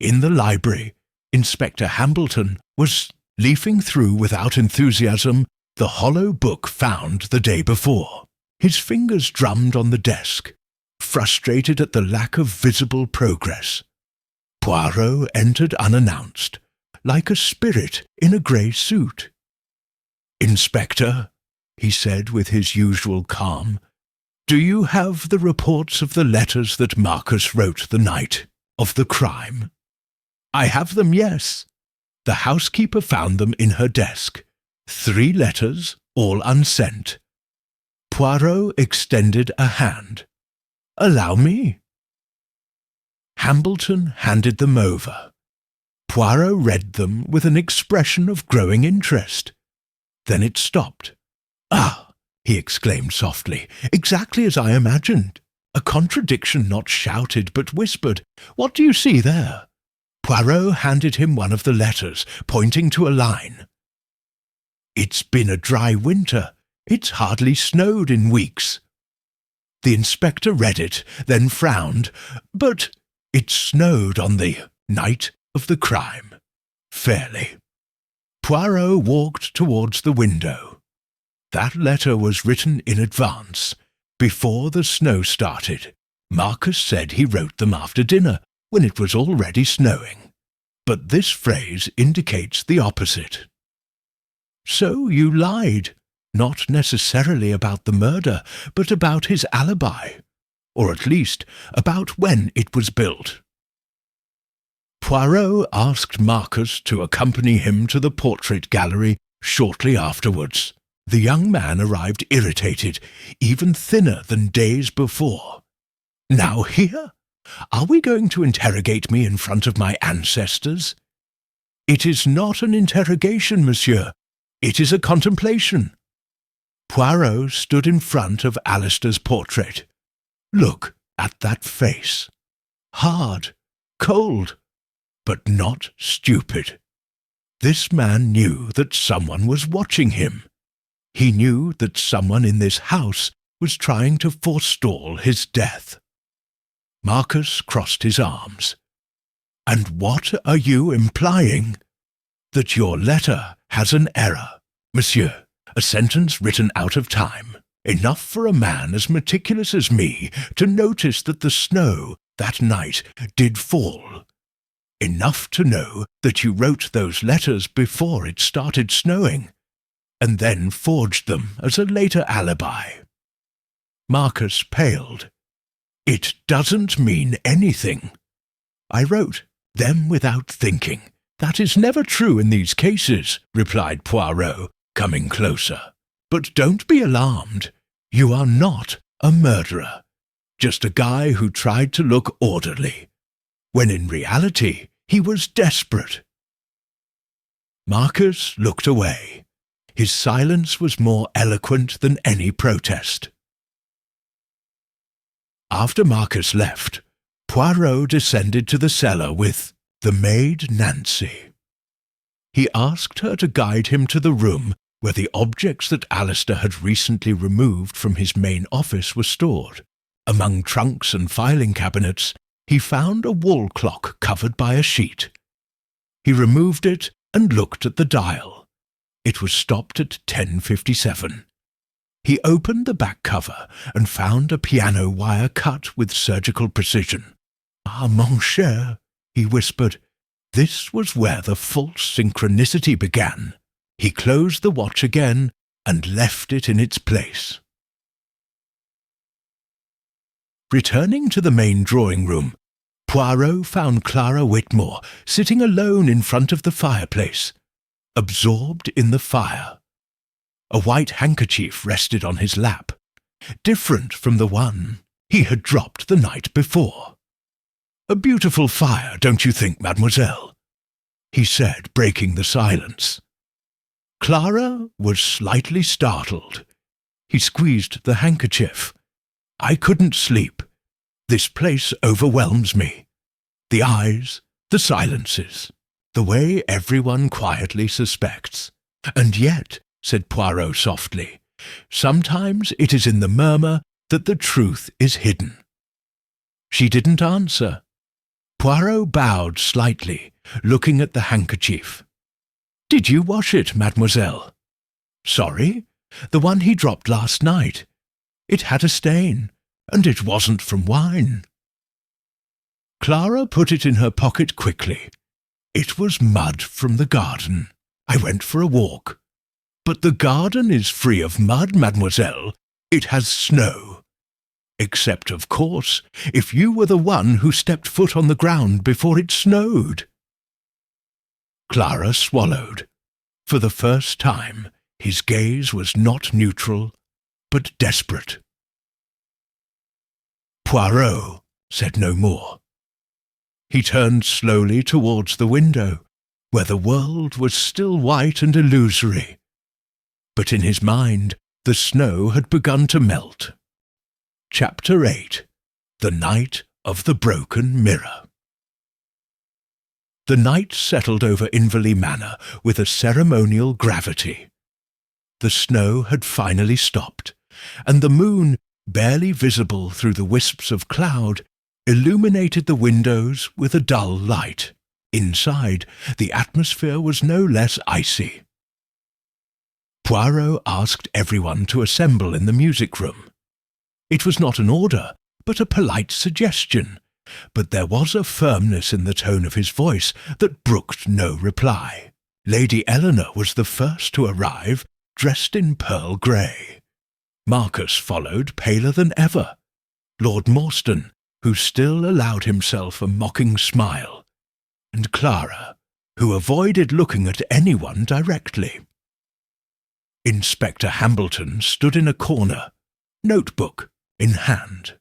In the library, Inspector Hambleton was leafing through without enthusiasm the hollow book found the day before. His fingers drummed on the desk, frustrated at the lack of visible progress. Poirot entered unannounced, like a spirit in a grey suit. "Inspector," he said with his usual calm, "do you have the reports of the letters that Marcus wrote the night of the crime?" "I have them, yes." The housekeeper found them in her desk. 3 letters, all unsent. Poirot extended a hand. "Allow me." Hambleton handed them over. Poirot read them with an expression of growing interest. Then it stopped. "Ah!" he exclaimed softly, "exactly as I imagined. A contradiction not shouted but whispered. What do you see there?" Poirot handed him one of the letters, pointing to a line. "It's been a dry winter. It's hardly snowed in weeks." The inspector read it, then frowned. "But it snowed on the night of the crime. Fairly." Poirot walked towards the window. That letter was written in advance, before the snow started. Marcus said he wrote them after dinner, when it was already snowing. But this phrase indicates the opposite. "So you lied, not necessarily about the murder, but about his alibi, or at least about when it was built." Poirot asked Marcus to accompany him to the portrait gallery shortly afterwards. The young man arrived irritated, even thinner than days before. "Now here? Are we going to interrogate me in front of my ancestors?" "It is not an interrogation, monsieur. It is a contemplation." Poirot stood in front of Alistair's portrait. "Look at that face. Hard, cold, but not stupid. This man knew that someone was watching him. He knew that someone in this house was trying to forestall his death." Marcus crossed his arms. "And what are you implying?" "That your letter has an error, monsieur, a sentence written out of time, enough for a man as meticulous as me to notice that the snow that night did fall. Enough to know that you wrote those letters before it started snowing, and then forged them as a later alibi." Marcus paled. "It doesn't mean anything. I wrote them without thinking. That is never true in these cases," replied Poirot, coming closer. "But don't be alarmed. You are not a murderer, just a guy who tried to look orderly, when in reality he was desperate." Marcus looked away. His silence was more eloquent than any protest. After Marcus left, Poirot descended to the cellar with the maid Nancy. He asked her to guide him to the room where the objects that Alistair had recently removed from his main office were stored. Among trunks and filing cabinets, he found a wall clock covered by a sheet. He removed it and looked at the dial. It was stopped at 10:57. He opened the back cover and found a piano wire cut with surgical precision. "Ah, mon cher," he whispered. This was where the false synchronicity began. He closed the watch again and left it in its place. Returning to the main drawing room, Poirot found Clara Whitmore sitting alone in front of the fireplace, absorbed in the fire. A white handkerchief rested on his lap, different from the one he had dropped the night before. "A beautiful fire, don't you think, mademoiselle?" he said, breaking the silence. Clara was slightly startled. He squeezed the handkerchief. "I couldn't sleep. This place overwhelms me. The eyes, the silences, the way everyone quietly suspects. And yet," said Poirot softly, "sometimes it is in the murmur that the truth is hidden." She didn't answer. Poirot bowed slightly, looking at the handkerchief. "Did you wash it, mademoiselle?" "Sorry? The one he dropped last night. It had a stain, and it wasn't from wine." Clara put it in her pocket quickly. "It was mud from the garden. I went for a walk." "But the garden is free of mud, mademoiselle. It has snow. Except, of course, if you were the one who stepped foot on the ground before it snowed." Clara swallowed. For the first time, his gaze was not neutral, but desperate. Poirot said no more. He turned slowly towards the window, where the world was still white and illusory. But in his mind, the snow had begun to melt. Chapter 8. The Night of the Broken Mirror. The night settled over Inverley Manor with a ceremonial gravity. The snow had finally stopped, and the moon, barely visible through the wisps of cloud, illuminated the windows with a dull light. Inside, the atmosphere was no less icy. Poirot asked everyone to assemble in the music room. It was not an order, but a polite suggestion, but there was a firmness in the tone of his voice that brooked no reply. Lady Eleanor was the first to arrive, dressed in pearl grey. Marcus followed, paler than ever. Lord Morstan, who still allowed himself a mocking smile, and Clara, who avoided looking at anyone directly. Inspector Hambleton stood in a corner, notebook in hand.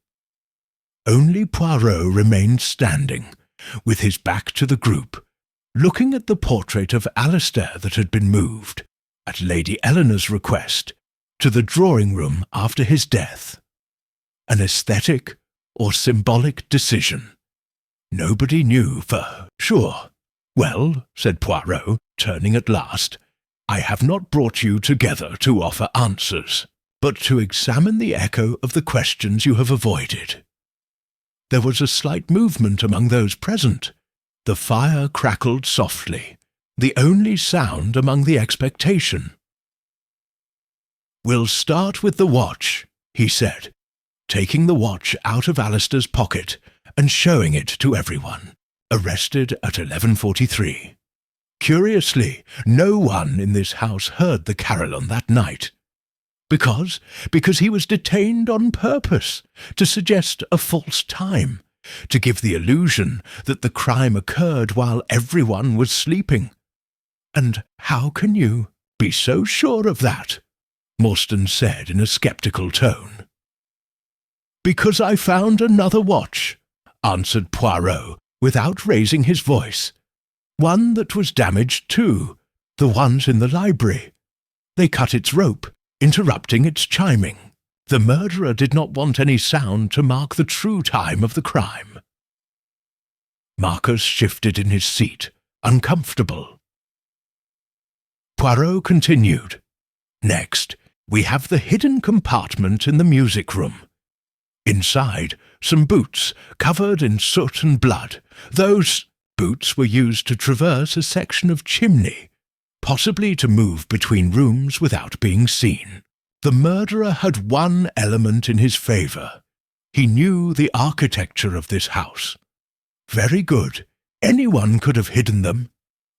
Only Poirot remained standing, with his back to the group, looking at the portrait of Alistair that had been moved, at Lady Eleanor's request, to the drawing-room after his death. An aesthetic or symbolic decision. Nobody knew for sure. "Well," said Poirot, turning at last, "I have not brought you together to offer answers, but to examine the echo of the questions you have avoided." There was a slight movement among those present. The fire crackled softly, the only sound among the expectation. "We'll start with the watch," he said, taking the watch out of Alistair's pocket and showing it to everyone, arrested at 11:43. Curiously, no one in this house heard the carillon that night. Because he was detained on purpose, to suggest a false time, to give the illusion that the crime occurred while everyone was sleeping. "And how can you be so sure of that?" Morstan said in a sceptical tone. "Because I found another watch," answered Poirot, without raising his voice. "One that was damaged too, the ones in the library. They cut its rope, interrupting its chiming. The murderer did not want any sound to mark the true time of the crime." Marcus shifted in his seat, uncomfortable. Poirot continued. Next, we have the hidden compartment in the music room. Inside, some boots covered in soot and blood. Those boots were used to traverse a section of chimney, possibly to move between rooms without being seen. The murderer had one element in his favour. He knew the architecture of this house. Very good. Anyone could have hidden them,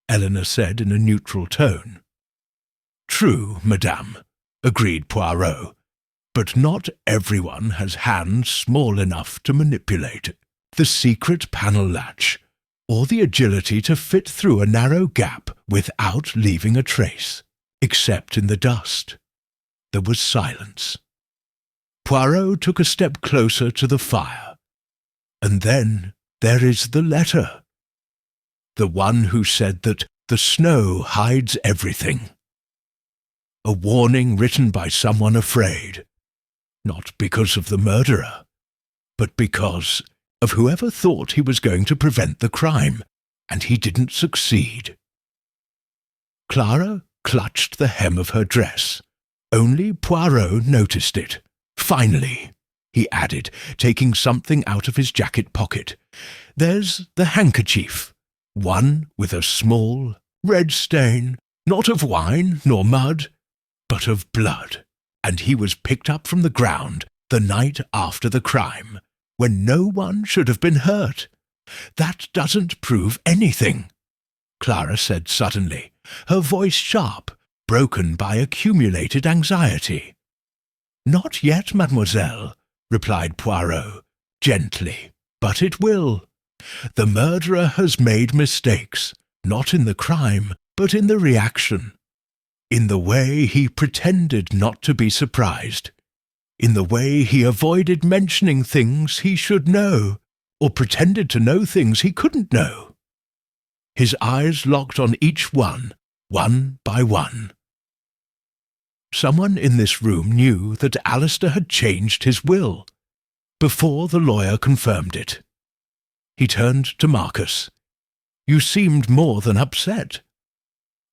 Eleanor said in a neutral tone. True, madame, agreed Poirot, but not everyone has hands small enough to manipulate the secret panel latch, or the agility to fit through a narrow gap without leaving a trace, except in the dust. There was silence. Poirot took a step closer to the fire. And then there is the letter. The one who said that the snow hides everything. A warning written by someone afraid, not because of the murderer, but because of whoever thought he was going to prevent the crime, and he didn't succeed. Clara clutched the hem of her dress. Only Poirot noticed it. Finally, he added, taking something out of his jacket pocket, there's the handkerchief, one with a small red stain, not of wine nor mud, but of blood, and he was picked up from the ground the night after the crime, when no one should have been hurt. That doesn't prove anything, Clara said suddenly, her voice sharp, broken by accumulated anxiety. Not yet, mademoiselle, replied Poirot, gently, but it will. The murderer has made mistakes, not in the crime, but in the reaction. In the way he pretended not to be surprised. In the way he avoided mentioning things he should know, or pretended to know things he couldn't know. His eyes locked on each one by one. Someone in this room knew that Alistair had changed his will, before the lawyer confirmed it. He turned to Marcus. You seemed more than upset.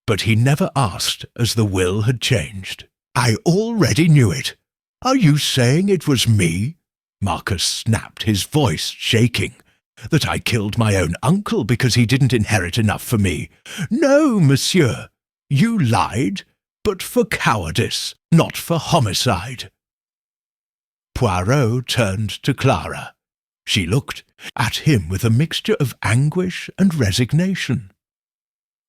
But he never asked as the will had changed. I already knew it. Are you saying it was me? Marcus snapped, his voice shaking. That I killed my own uncle because he didn't inherit enough for me. No, monsieur. You lied, but for cowardice, not for homicide. Poirot turned to Clara. She looked at him with a mixture of anguish and resignation.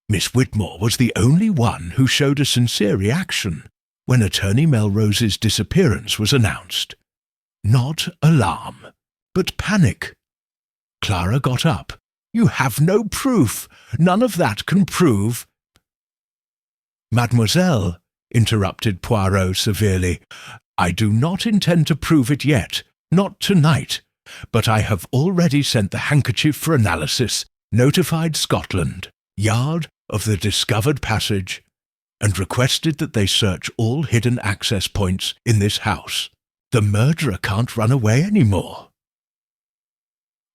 Miss Whitmore was the only one who showed a sincere reaction when Attorney Melrose's disappearance was announced. Not alarm, but panic. Clara got up. You have no proof. None of that can prove. Mademoiselle, interrupted Poirot severely, I do not intend to prove it yet, not tonight, but I have already sent the handkerchief for analysis, notified Scotland Yard of the discovered passage, and requested that they search all hidden access points in this house. The murderer can't run away any more.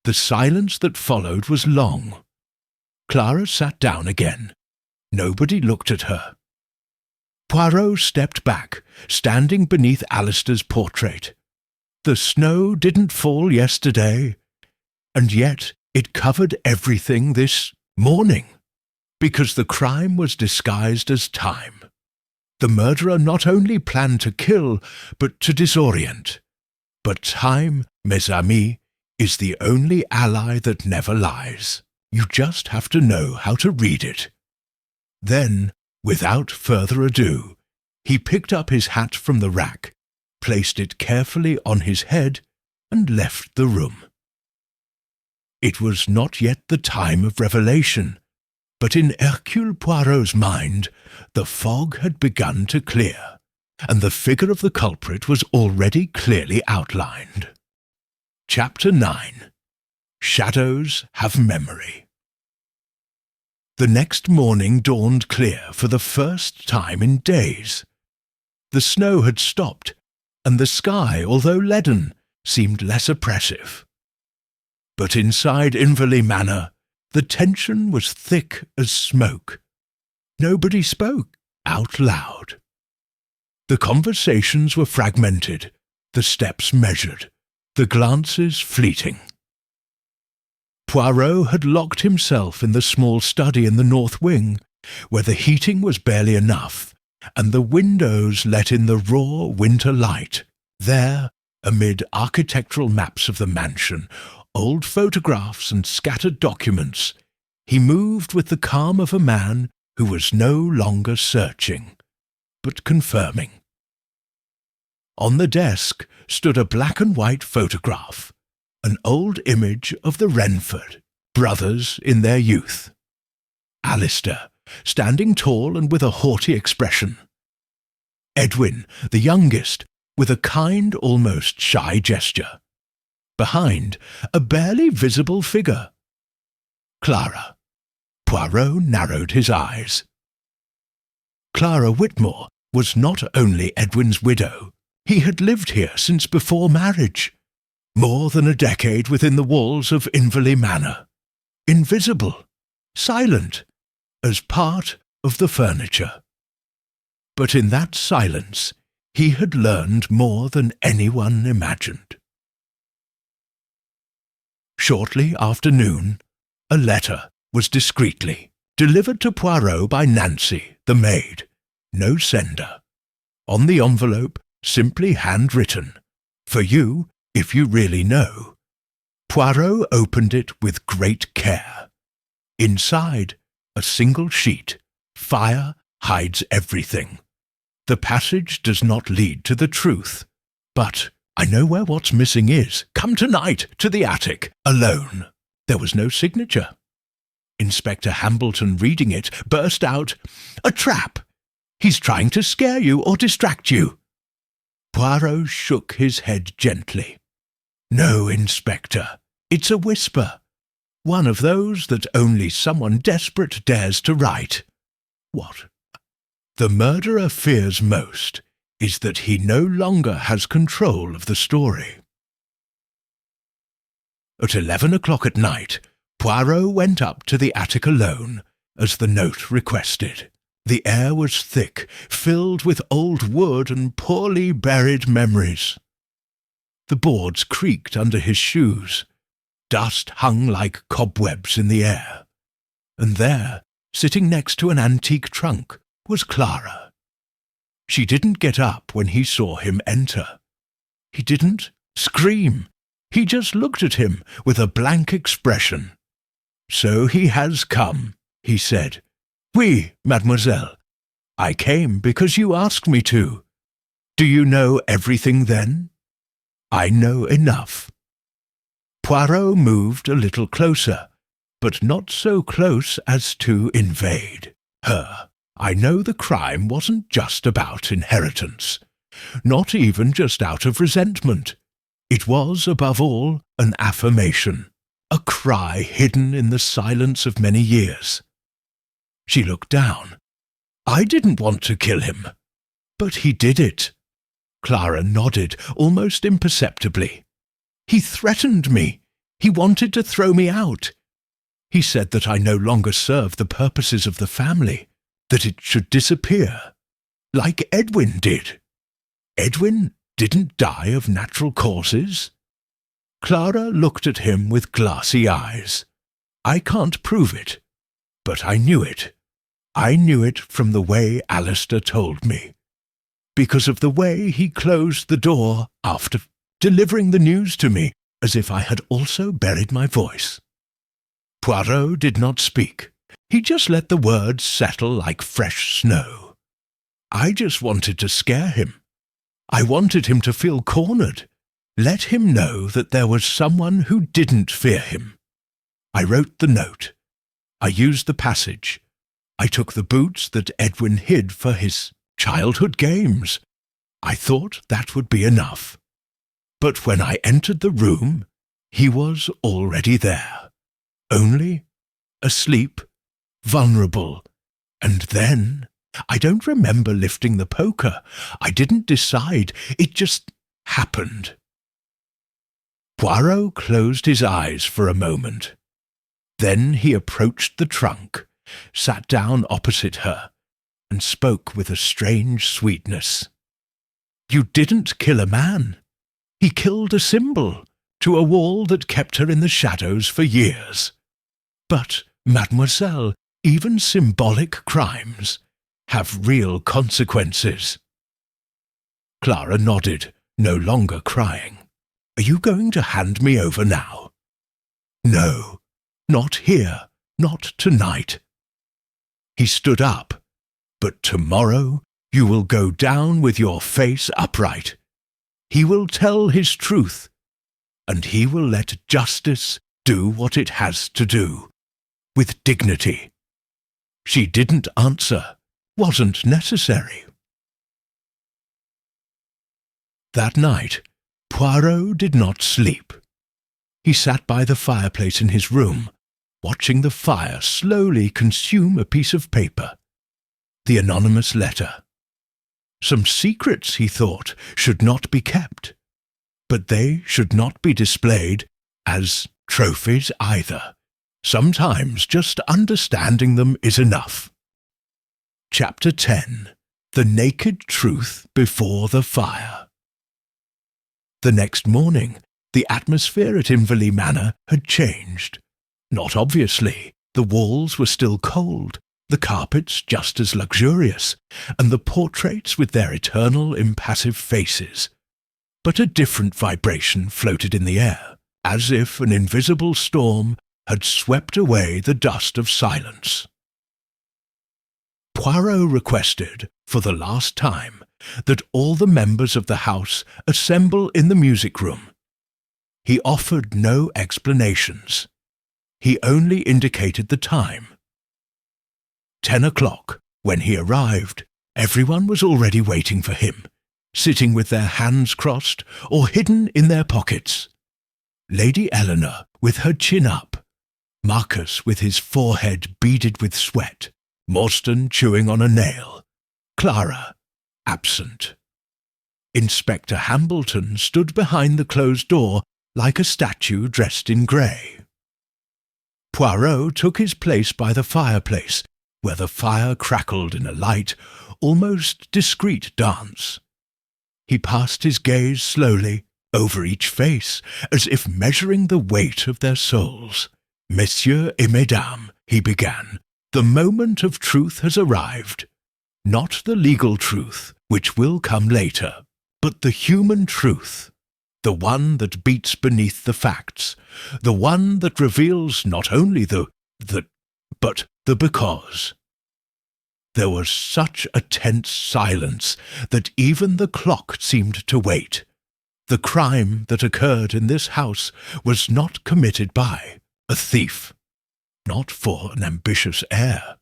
The silence that followed was long. Clara sat down again. Nobody looked at her. Poirot stepped back, standing beneath Alistair's portrait. The snow didn't fall yesterday, and yet it covered everything this morning, because the crime was disguised as time. The murderer not only planned to kill, but to disorient. But time, mes amis, is the only ally that never lies. You just have to know how to read it. Then, without further ado, he picked up his hat from the rack, placed it carefully on his head, and left the room. It was not yet the time of revelation, but in Hercule Poirot's mind the fog had begun to clear, and the figure of the culprit was already clearly outlined. Chapter 9. Shadows Have Memory. The next morning dawned clear for the first time in days. The snow had stopped, and the sky, although leaden, seemed less oppressive. But inside Inverley Manor, the tension was thick as smoke. Nobody spoke. out loud. The conversations were fragmented, the steps measured, the glances fleeting. Poirot had locked himself in the small study in the north wing, where the heating was barely enough, and the windows let in the raw winter light. There, amid architectural maps of the mansion, old photographs and scattered documents, he moved with the calm of a man who was no longer searching, but confirming. On the desk stood a black-and-white photograph, an old image of the Renford brothers in their youth. Alistair, standing tall and with a haughty expression. Edwin, the youngest, with a kind, almost shy gesture. Behind, a barely visible figure. Clara. Poirot narrowed his eyes. Clara Whitmore was not only Edwin's widow. He had lived here since before marriage. More than a decade within the walls of Inverley Manor. Invisible, silent, as part of the furniture. But in that silence, he had learned more than anyone imagined. Shortly after noon, a letter was discreetly delivered to Poirot by Nancy, the maid, no sender. On the envelope, simply handwritten, "For you, if you really know." Poirot opened it with great care. Inside, a single sheet. Fire hides everything. The passage does not lead to the truth. But I know where what's missing is. Come tonight to the attic, alone. There was no signature. Inspector Hambleton, reading it, burst out, "A trap! He's trying to scare you or distract you." Poirot shook his head gently. "No, Inspector, it's a whisper. One of those that only someone desperate dares to write." "What?" "The murderer fears most is that he no longer has control of the story." At 11 o'clock at night, Poirot went up to the attic alone, as the note requested. The air was thick, filled with old wood and poorly buried memories. The boards creaked under his shoes. Dust hung like cobwebs in the air. And there, sitting next to an antique trunk, was Clara. She didn't get up when he saw him enter. He didn't scream. He just looked at him with a blank expression. "So he has come," he said. "Oui, mademoiselle. I came because you asked me to. Do you know everything then?" "I know enough." Poirot moved a little closer, but not so close as to invade her. "I know the crime wasn't just about inheritance, not even just out of resentment. It was, above all, an affirmation, a cry hidden in the silence of many years." She looked down. "I didn't want to kill him, but he did it." Clara nodded, almost imperceptibly. "He threatened me. He wanted to throw me out. He said that I no longer served the purposes of the family, that it should disappear, like Edwin did." "Edwin didn't die of natural causes?" Clara looked at him with glassy eyes. "I can't prove it, but I knew it. I knew it from the way Alistair told me, because of the way he closed the door after delivering the news to me, as if I had also buried my voice." Poirot did not speak. He just let the words settle like fresh snow. "I just wanted to scare him. I wanted him to feel cornered. Let him know that there was someone who didn't fear him. I wrote the note. I used the passage. I took the boots that Edwin hid for his childhood games. I thought that would be enough. But when I entered the room, he was already there. Only asleep, vulnerable. And then, I don't remember lifting the poker. I didn't decide. It just happened." Poirot closed his eyes for a moment. Then he approached the trunk, sat down opposite her, and spoke with a strange sweetness. "You didn't kill a man. He killed a symbol to a wall that kept her in the shadows for years. But, mademoiselle, even symbolic crimes have real consequences." Clara nodded, no longer crying. "Are you going to hand me over now?" "No, not here, not tonight." He stood up. "But tomorrow you will go down with your face upright. He will tell his truth, and he will let justice do what it has to do, with dignity." She didn't answer. Wasn't necessary. That night, Poirot did not sleep. He sat by the fireplace in his room, watching the fire slowly consume a piece of paper. The anonymous letter. Some secrets, he thought, should not be kept, but they should not be displayed as trophies either. Sometimes just understanding them is enough. Chapter 10. The Naked Truth Before the Fire. The next morning, the atmosphere at Inverleigh Manor had changed. Not obviously. The walls were still cold, the carpets just as luxurious, and the portraits with their eternal impassive faces. But a different vibration floated in the air, as if an invisible storm had swept away the dust of silence. Poirot requested, for the last time, that all the members of the house assemble in the music room. He offered no explanations. He only indicated the time. 10 o'clock. When he arrived, everyone was already waiting for him, sitting with their hands crossed or hidden in their pockets. Lady Eleanor with her chin up, Marcus with his forehead beaded with sweat, Morstan chewing on a nail, Clara absent. Inspector Hambleton stood behind the closed door like a statue dressed in grey. Poirot took his place by the fireplace, where the fire crackled in a light, almost discreet dance. He passed his gaze slowly over each face, as if measuring the weight of their souls. "Messieurs et mesdames," he began, "the moment of truth has arrived. Not the legal truth, which will come later, but the human truth, the one that beats beneath the facts, the one that reveals not only but the because." There was such a tense silence that even the clock seemed to wait. The crime that occurred in this house was not committed by a thief, not for an ambitious heir,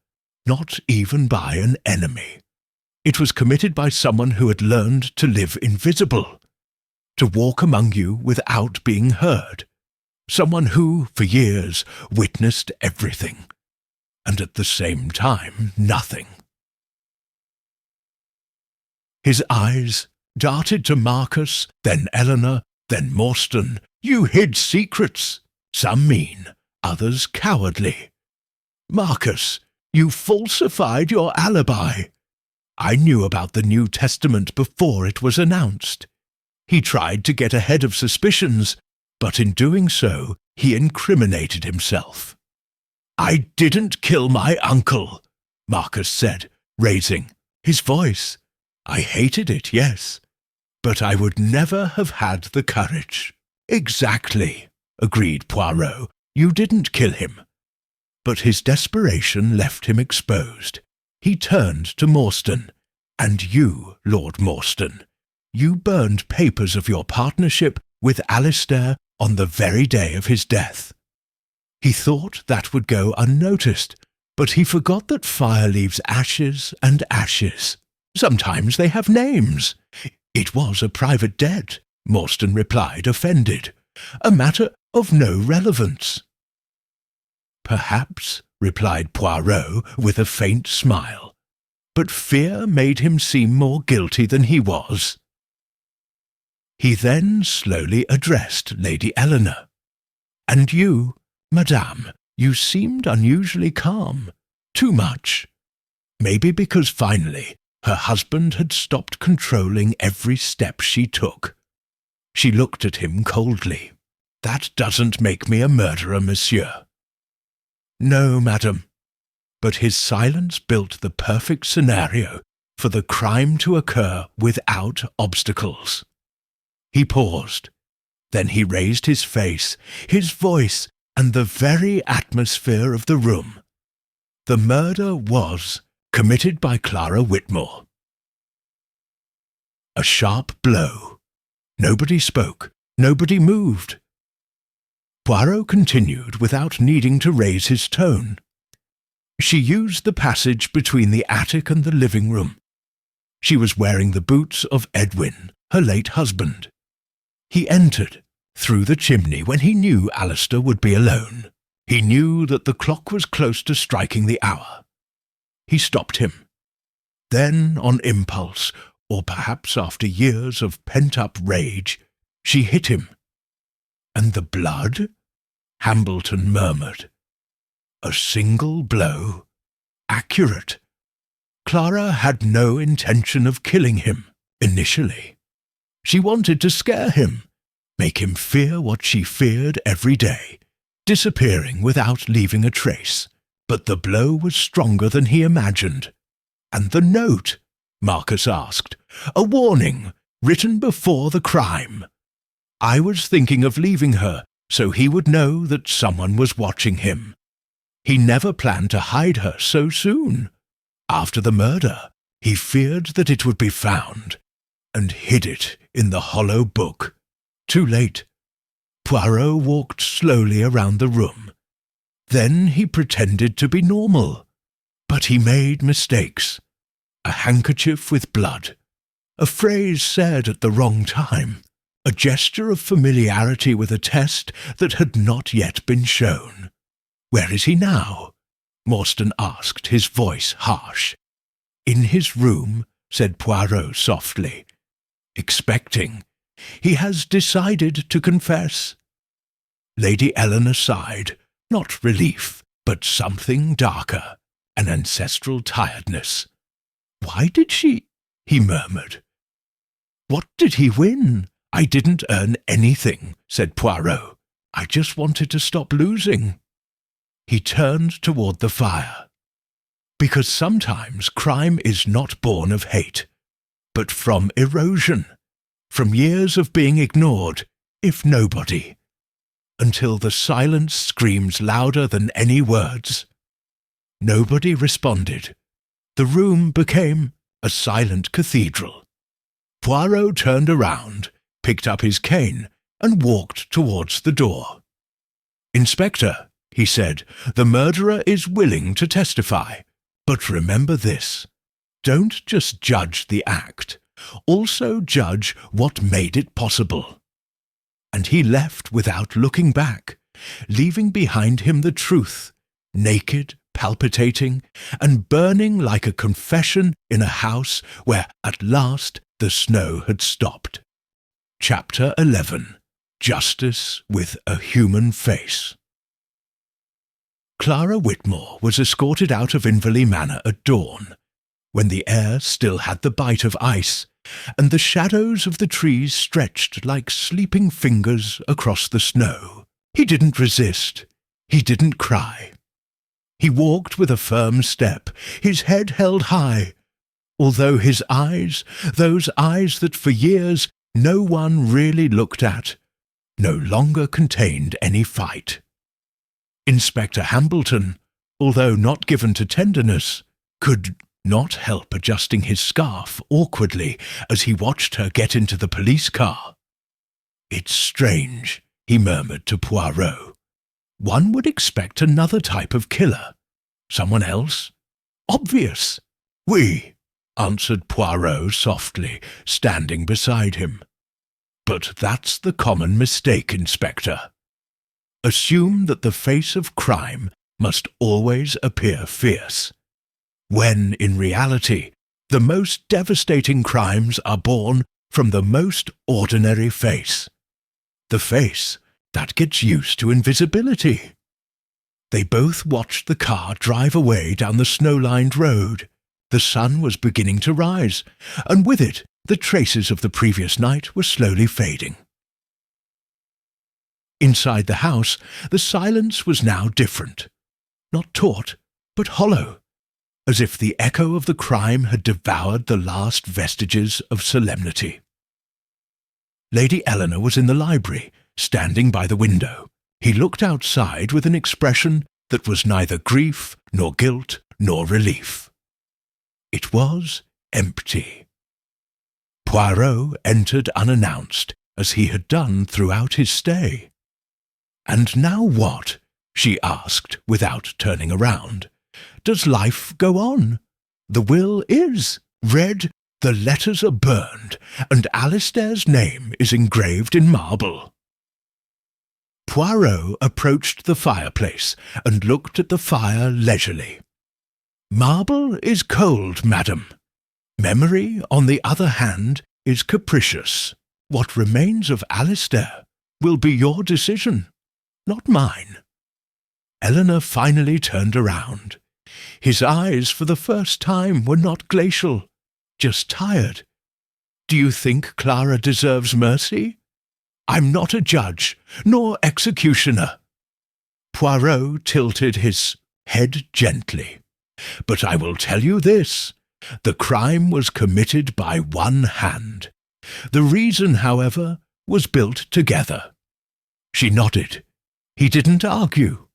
not even by an enemy. It was committed by someone who had learned to live invisible, to walk among you without being heard, someone who, for years, witnessed everything, and at the same time nothing. His eyes darted to Marcus, then Eleanor, then Morstan. "You hid secrets, some mean, others cowardly. Marcus, you falsified your alibi. I knew about the New Testament before it was announced. He tried to get ahead of suspicions, but in doing so, he incriminated himself." "I didn't kill my uncle," Marcus said, raising his voice. "I hated it, yes, but I would never have had the courage." "Exactly," agreed Poirot. "You didn't kill him." But his desperation left him exposed. He turned to Morstan. "And you, Lord Morstan, you burned papers of your partnership with Alistair on the very day of his death." He thought that would go unnoticed, but he forgot that fire leaves ashes and ashes. Sometimes they have names. "It was a private debt," Morstan replied, offended. "A matter of no relevance." "Perhaps," replied Poirot with a faint smile, but fear made him seem more guilty than he was. He then slowly addressed Lady Eleanor. "And you, madame, you seemed unusually calm. Too much. Maybe because finally her husband had stopped controlling every step she took. She looked at him coldly. "That doesn't make me a murderer, monsieur." "No, madam." But his silence built the perfect scenario for the crime to occur without obstacles. He paused. Then he raised his face, his voice, and the very atmosphere of the room. The murder was committed by Clara Whitmore. A sharp blow. Nobody spoke. Nobody moved. Poirot continued without needing to raise his tone. She used the passage between the attic and the living room. She was wearing the boots of Edwin, her late husband. He entered through the chimney when he knew Alistair would be alone. He knew that the clock was close to striking the hour. He stopped him. Then, on impulse, or perhaps after years of pent-up rage, she hit him. "And the blood?" Hambleton murmured. "A single blow. Accurate." Clara had no intention of killing him, initially. She wanted to scare him, make him fear what she feared every day, disappearing without leaving a trace. But the blow was stronger than he imagined. "And the note?" Marcus asked. "A warning, written before the crime." "I was thinking of leaving her so he would know that someone was watching him. He never planned to hide her so soon. After the murder, he feared that it would be found, and hid it in the hollow book. Too late. Poirot walked slowly around the room. Then he pretended to be normal. But he made mistakes. A handkerchief with blood. A phrase said at the wrong time. A gesture of familiarity with a test that had not yet been shown. "Where is he now?" Morstan asked, his voice harsh. "In his room," said Poirot softly. "Expecting. He has decided to confess." Lady Eleanor sighed, not relief, but something darker, an ancestral tiredness. "Why did she—" he murmured. "What did he win? I didn't earn anything," said Poirot. "I just wanted to stop losing." He turned toward the fire. "Because sometimes crime is not born of hate, but from erosion, from years of being ignored, if nobody, until the silence screams louder than any words." Nobody responded. The room became a silent cathedral. Poirot turned around, picked up his cane, and walked towards the door. "Inspector," he said, "the murderer is willing to testify. But remember this. Don't just judge the act. Also judge what made it possible." And he left without looking back, leaving behind him the truth, naked, palpitating, and burning like a confession in a house where at last the snow had stopped. Chapter 11. Justice with a Human Face. Clara Whitmore was escorted out of Inverley Manor at dawn, when the air still had the bite of ice, and the shadows of the trees stretched like sleeping fingers across the snow. He didn't resist. He didn't cry. He walked with a firm step, his head held high, although his eyes, those eyes that for years no one really looked at, no longer contained any fight. Inspector Hambleton, although not given to tenderness, could not help adjusting his scarf awkwardly as he watched her get into the police car. "It's strange," he murmured to Poirot. "One would expect another type of killer. Someone else? Obvious." "Oui," answered Poirot softly, standing beside him. "But that's the common mistake, Inspector. Assume that the face of crime must always appear fierce, when, in reality, the most devastating crimes are born from the most ordinary face. The face that gets used to invisibility." They both watched the car drive away down the snow-lined road. The sun was beginning to rise, and with it the traces of the previous night were slowly fading. Inside the house, the silence was now different. Not taut, but hollow, as if the echo of the crime had devoured the last vestiges of solemnity. Lady Eleanor was in the library, standing by the window. He looked outside with an expression that was neither grief, nor guilt, nor relief. It was empty. Poirot entered unannounced, as he had done throughout his stay. "And now what?" she asked, without turning around. "Does life go on? The will is read, the letters are burned, and Alistair's name is engraved in marble." Poirot approached the fireplace and looked at the fire leisurely. "Marble is cold, madam. Memory, on the other hand, is capricious. What remains of Alistair will be your decision, not mine." Eleanor finally turned around. His eyes, for the first time, were not glacial, just tired. "Do you think Clara deserves mercy? I'm not a judge, nor executioner." Poirot tilted his head gently. "But I will tell you this. The crime was committed by one hand. The reason, however, was built together." She nodded. He didn't argue.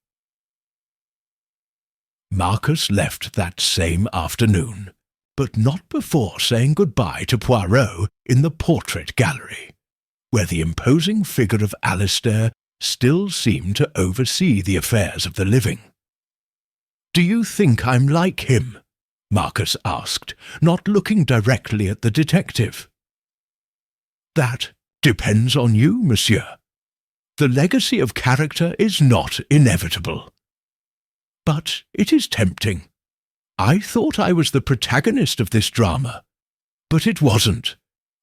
Marcus left that same afternoon, but not before saying goodbye to Poirot in the portrait gallery, where the imposing figure of Alistair still seemed to oversee the affairs of the living. "Do you think I'm like him?" Marcus asked, not looking directly at the detective. "That depends on you, monsieur. The legacy of character is not inevitable. But it is tempting. I thought I was the protagonist of this drama, but it wasn't.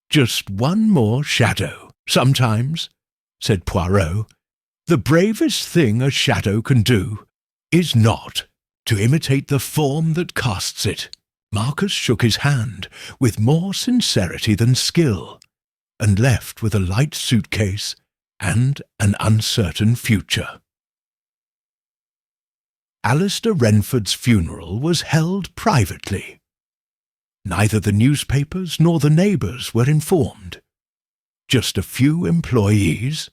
Just one more shadow, sometimes," said Poirot. "The bravest thing a shadow can do is not to imitate the form that casts it." Marcus shook his hand with more sincerity than skill, and left with a light suitcase and an uncertain future. Alistair Renford's funeral was held privately. Neither the newspapers nor the neighbours were informed. Just a few employees,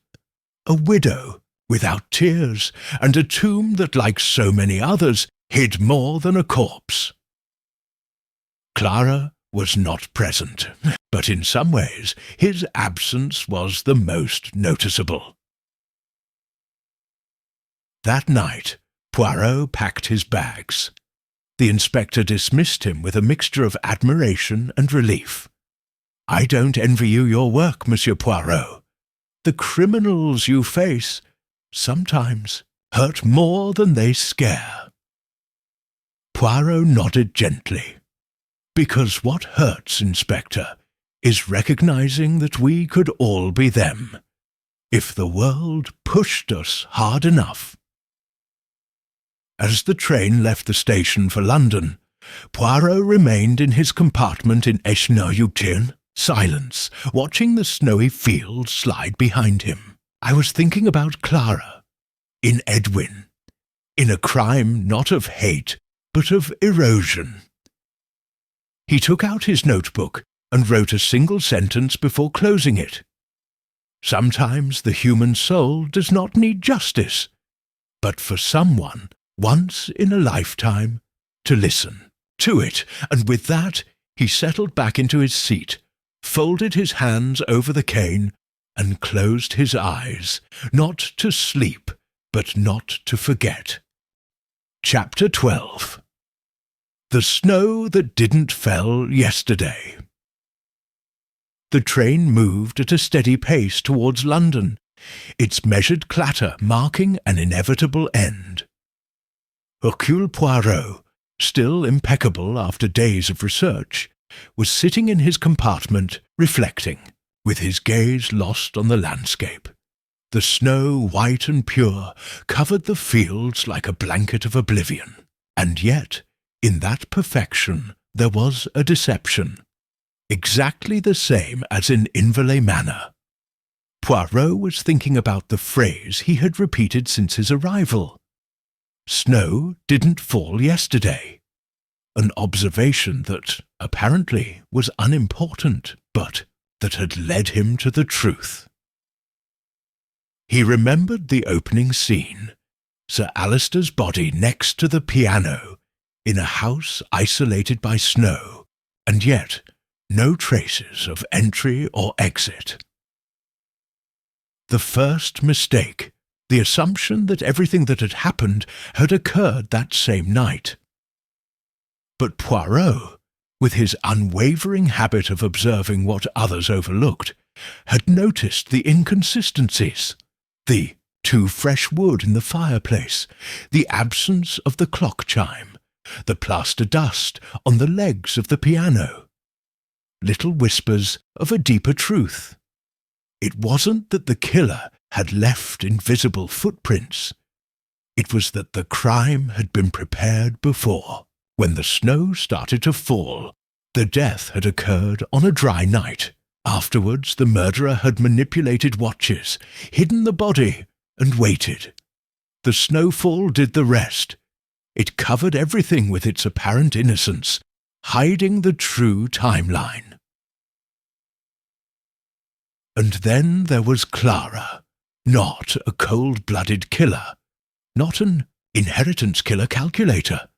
a widow without tears, and a tomb that, like so many others, hid more than a corpse. Clara was not present, but in some ways his absence was the most noticeable. That night, Poirot packed his bags. The inspector dismissed him with a mixture of admiration and relief. "I don't envy you your work, Monsieur Poirot. The criminals you face sometimes hurt more than they scare." Poirot nodded gently. "Because what hurts, Inspector, is recognizing that we could all be them, if the world pushed us hard enough." As the train left the station for London, Poirot remained in his compartment in Esch-Neuilly, silence, watching the snowy fields slide behind him. "I was thinking about Clara, in Edwin, in a crime not of hate, but of erosion." He took out his notebook and wrote a single sentence before closing it. "Sometimes the human soul does not need justice, but for someone, once in a lifetime, to listen to it," and with that he settled back into his seat, folded his hands over the cane, and closed his eyes, not to sleep, but not to forget. Chapter 12. The Snow That Didn't Fell Yesterday. The train moved at a steady pace towards London, its measured clatter marking an inevitable end. Hercule Poirot, still impeccable after days of research, was sitting in his compartment, reflecting, with his gaze lost on the landscape. The snow, white and pure, covered the fields like a blanket of oblivion, and yet, in that perfection, there was a deception, exactly the same as in Inverleigh Manor. Poirot was thinking about the phrase he had repeated since his arrival. Snow didn't fall yesterday. An observation that, apparently, was unimportant, but that had led him to the truth. He remembered the opening scene, Sir Alister's body next to the piano, in a house isolated by snow, and yet no traces of entry or exit. The first mistake, the assumption that everything that had happened had occurred that same night. But Poirot, with his unwavering habit of observing what others overlooked, had noticed the inconsistencies, the too fresh wood in the fireplace, the absence of the clock chime, the plaster dust on the legs of the piano. Little whispers of a deeper truth. It wasn't that the killer had left invisible footprints. It was that the crime had been prepared before. When the snow started to fall, the death had occurred on a dry night. Afterwards, the murderer had manipulated watches, hidden the body, and waited. The snowfall did the rest. It covered everything with its apparent innocence, hiding the true timeline. And then there was Clara, not a cold-blooded killer, not an inheritance killer calculator,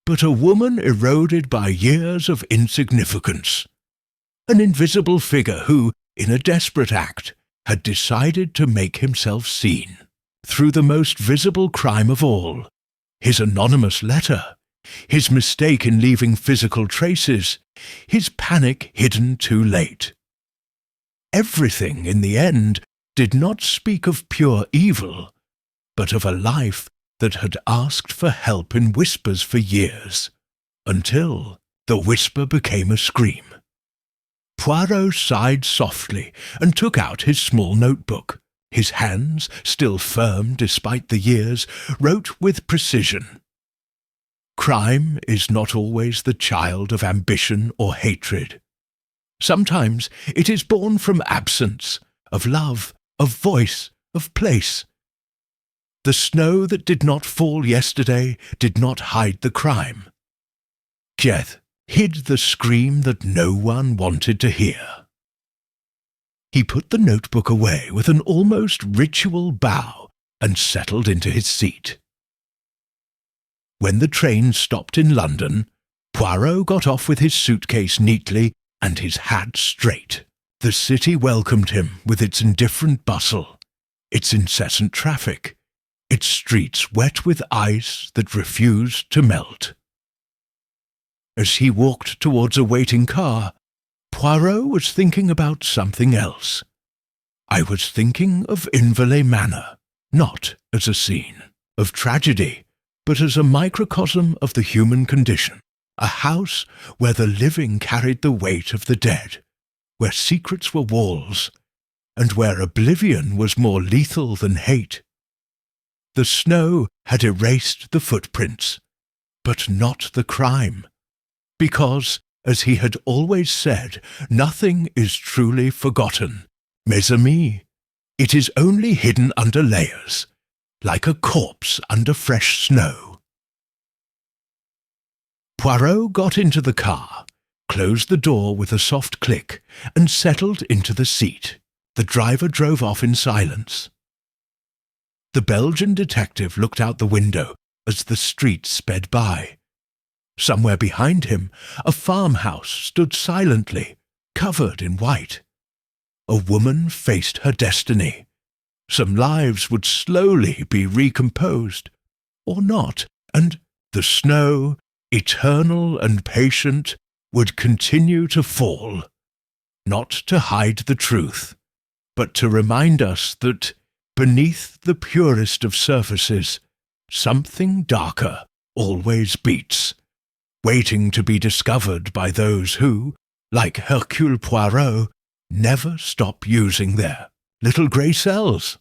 but a woman eroded by years of insignificance. An invisible figure who, in a desperate act, had decided to make himself seen. Through the most visible crime of all, his anonymous letter, his mistake in leaving physical traces, his panic hidden too late. Everything, in the end, did not speak of pure evil, but of a life that had asked for help in whispers for years, until the whisper became a scream. Poirot sighed softly and took out his small notebook. His hands, still firm despite the years, wrote with precision. Crime is not always the child of ambition or hatred. Sometimes it is born from absence, of love, of voice, of place. The snow that did not fall yesterday did not hide the crime. Yet hid the scream that no one wanted to hear. He put the notebook away with an almost ritual bow and settled into his seat. When the train stopped in London, Poirot got off with his suitcase neatly and his hat straight. The city welcomed him with its indifferent bustle, its incessant traffic, its streets wet with ice that refused to melt. As he walked towards a waiting car, Poirot was thinking about something else. I was thinking of Inverleigh Manor, not as a scene of tragedy, but as a microcosm of the human condition, a house where the living carried the weight of the dead, where secrets were walls, and where oblivion was more lethal than hate. The snow had erased the footprints, but not the crime, because, as he had always said, nothing is truly forgotten. Mes amis, it is only hidden under layers, like a corpse under fresh snow. Poirot got into the car, closed the door with a soft click, and settled into the seat. The driver drove off in silence. The Belgian detective looked out the window as the street sped by. Somewhere behind him, a farmhouse stood silently, covered in white. A woman faced her destiny. Some lives would slowly be recomposed, or not, and the snow, eternal and patient, would continue to fall, not to hide the truth, but to remind us that, beneath the purest of surfaces, something darker always beats, waiting to be discovered by those who, like Hercule Poirot, never stop using their little grey cells.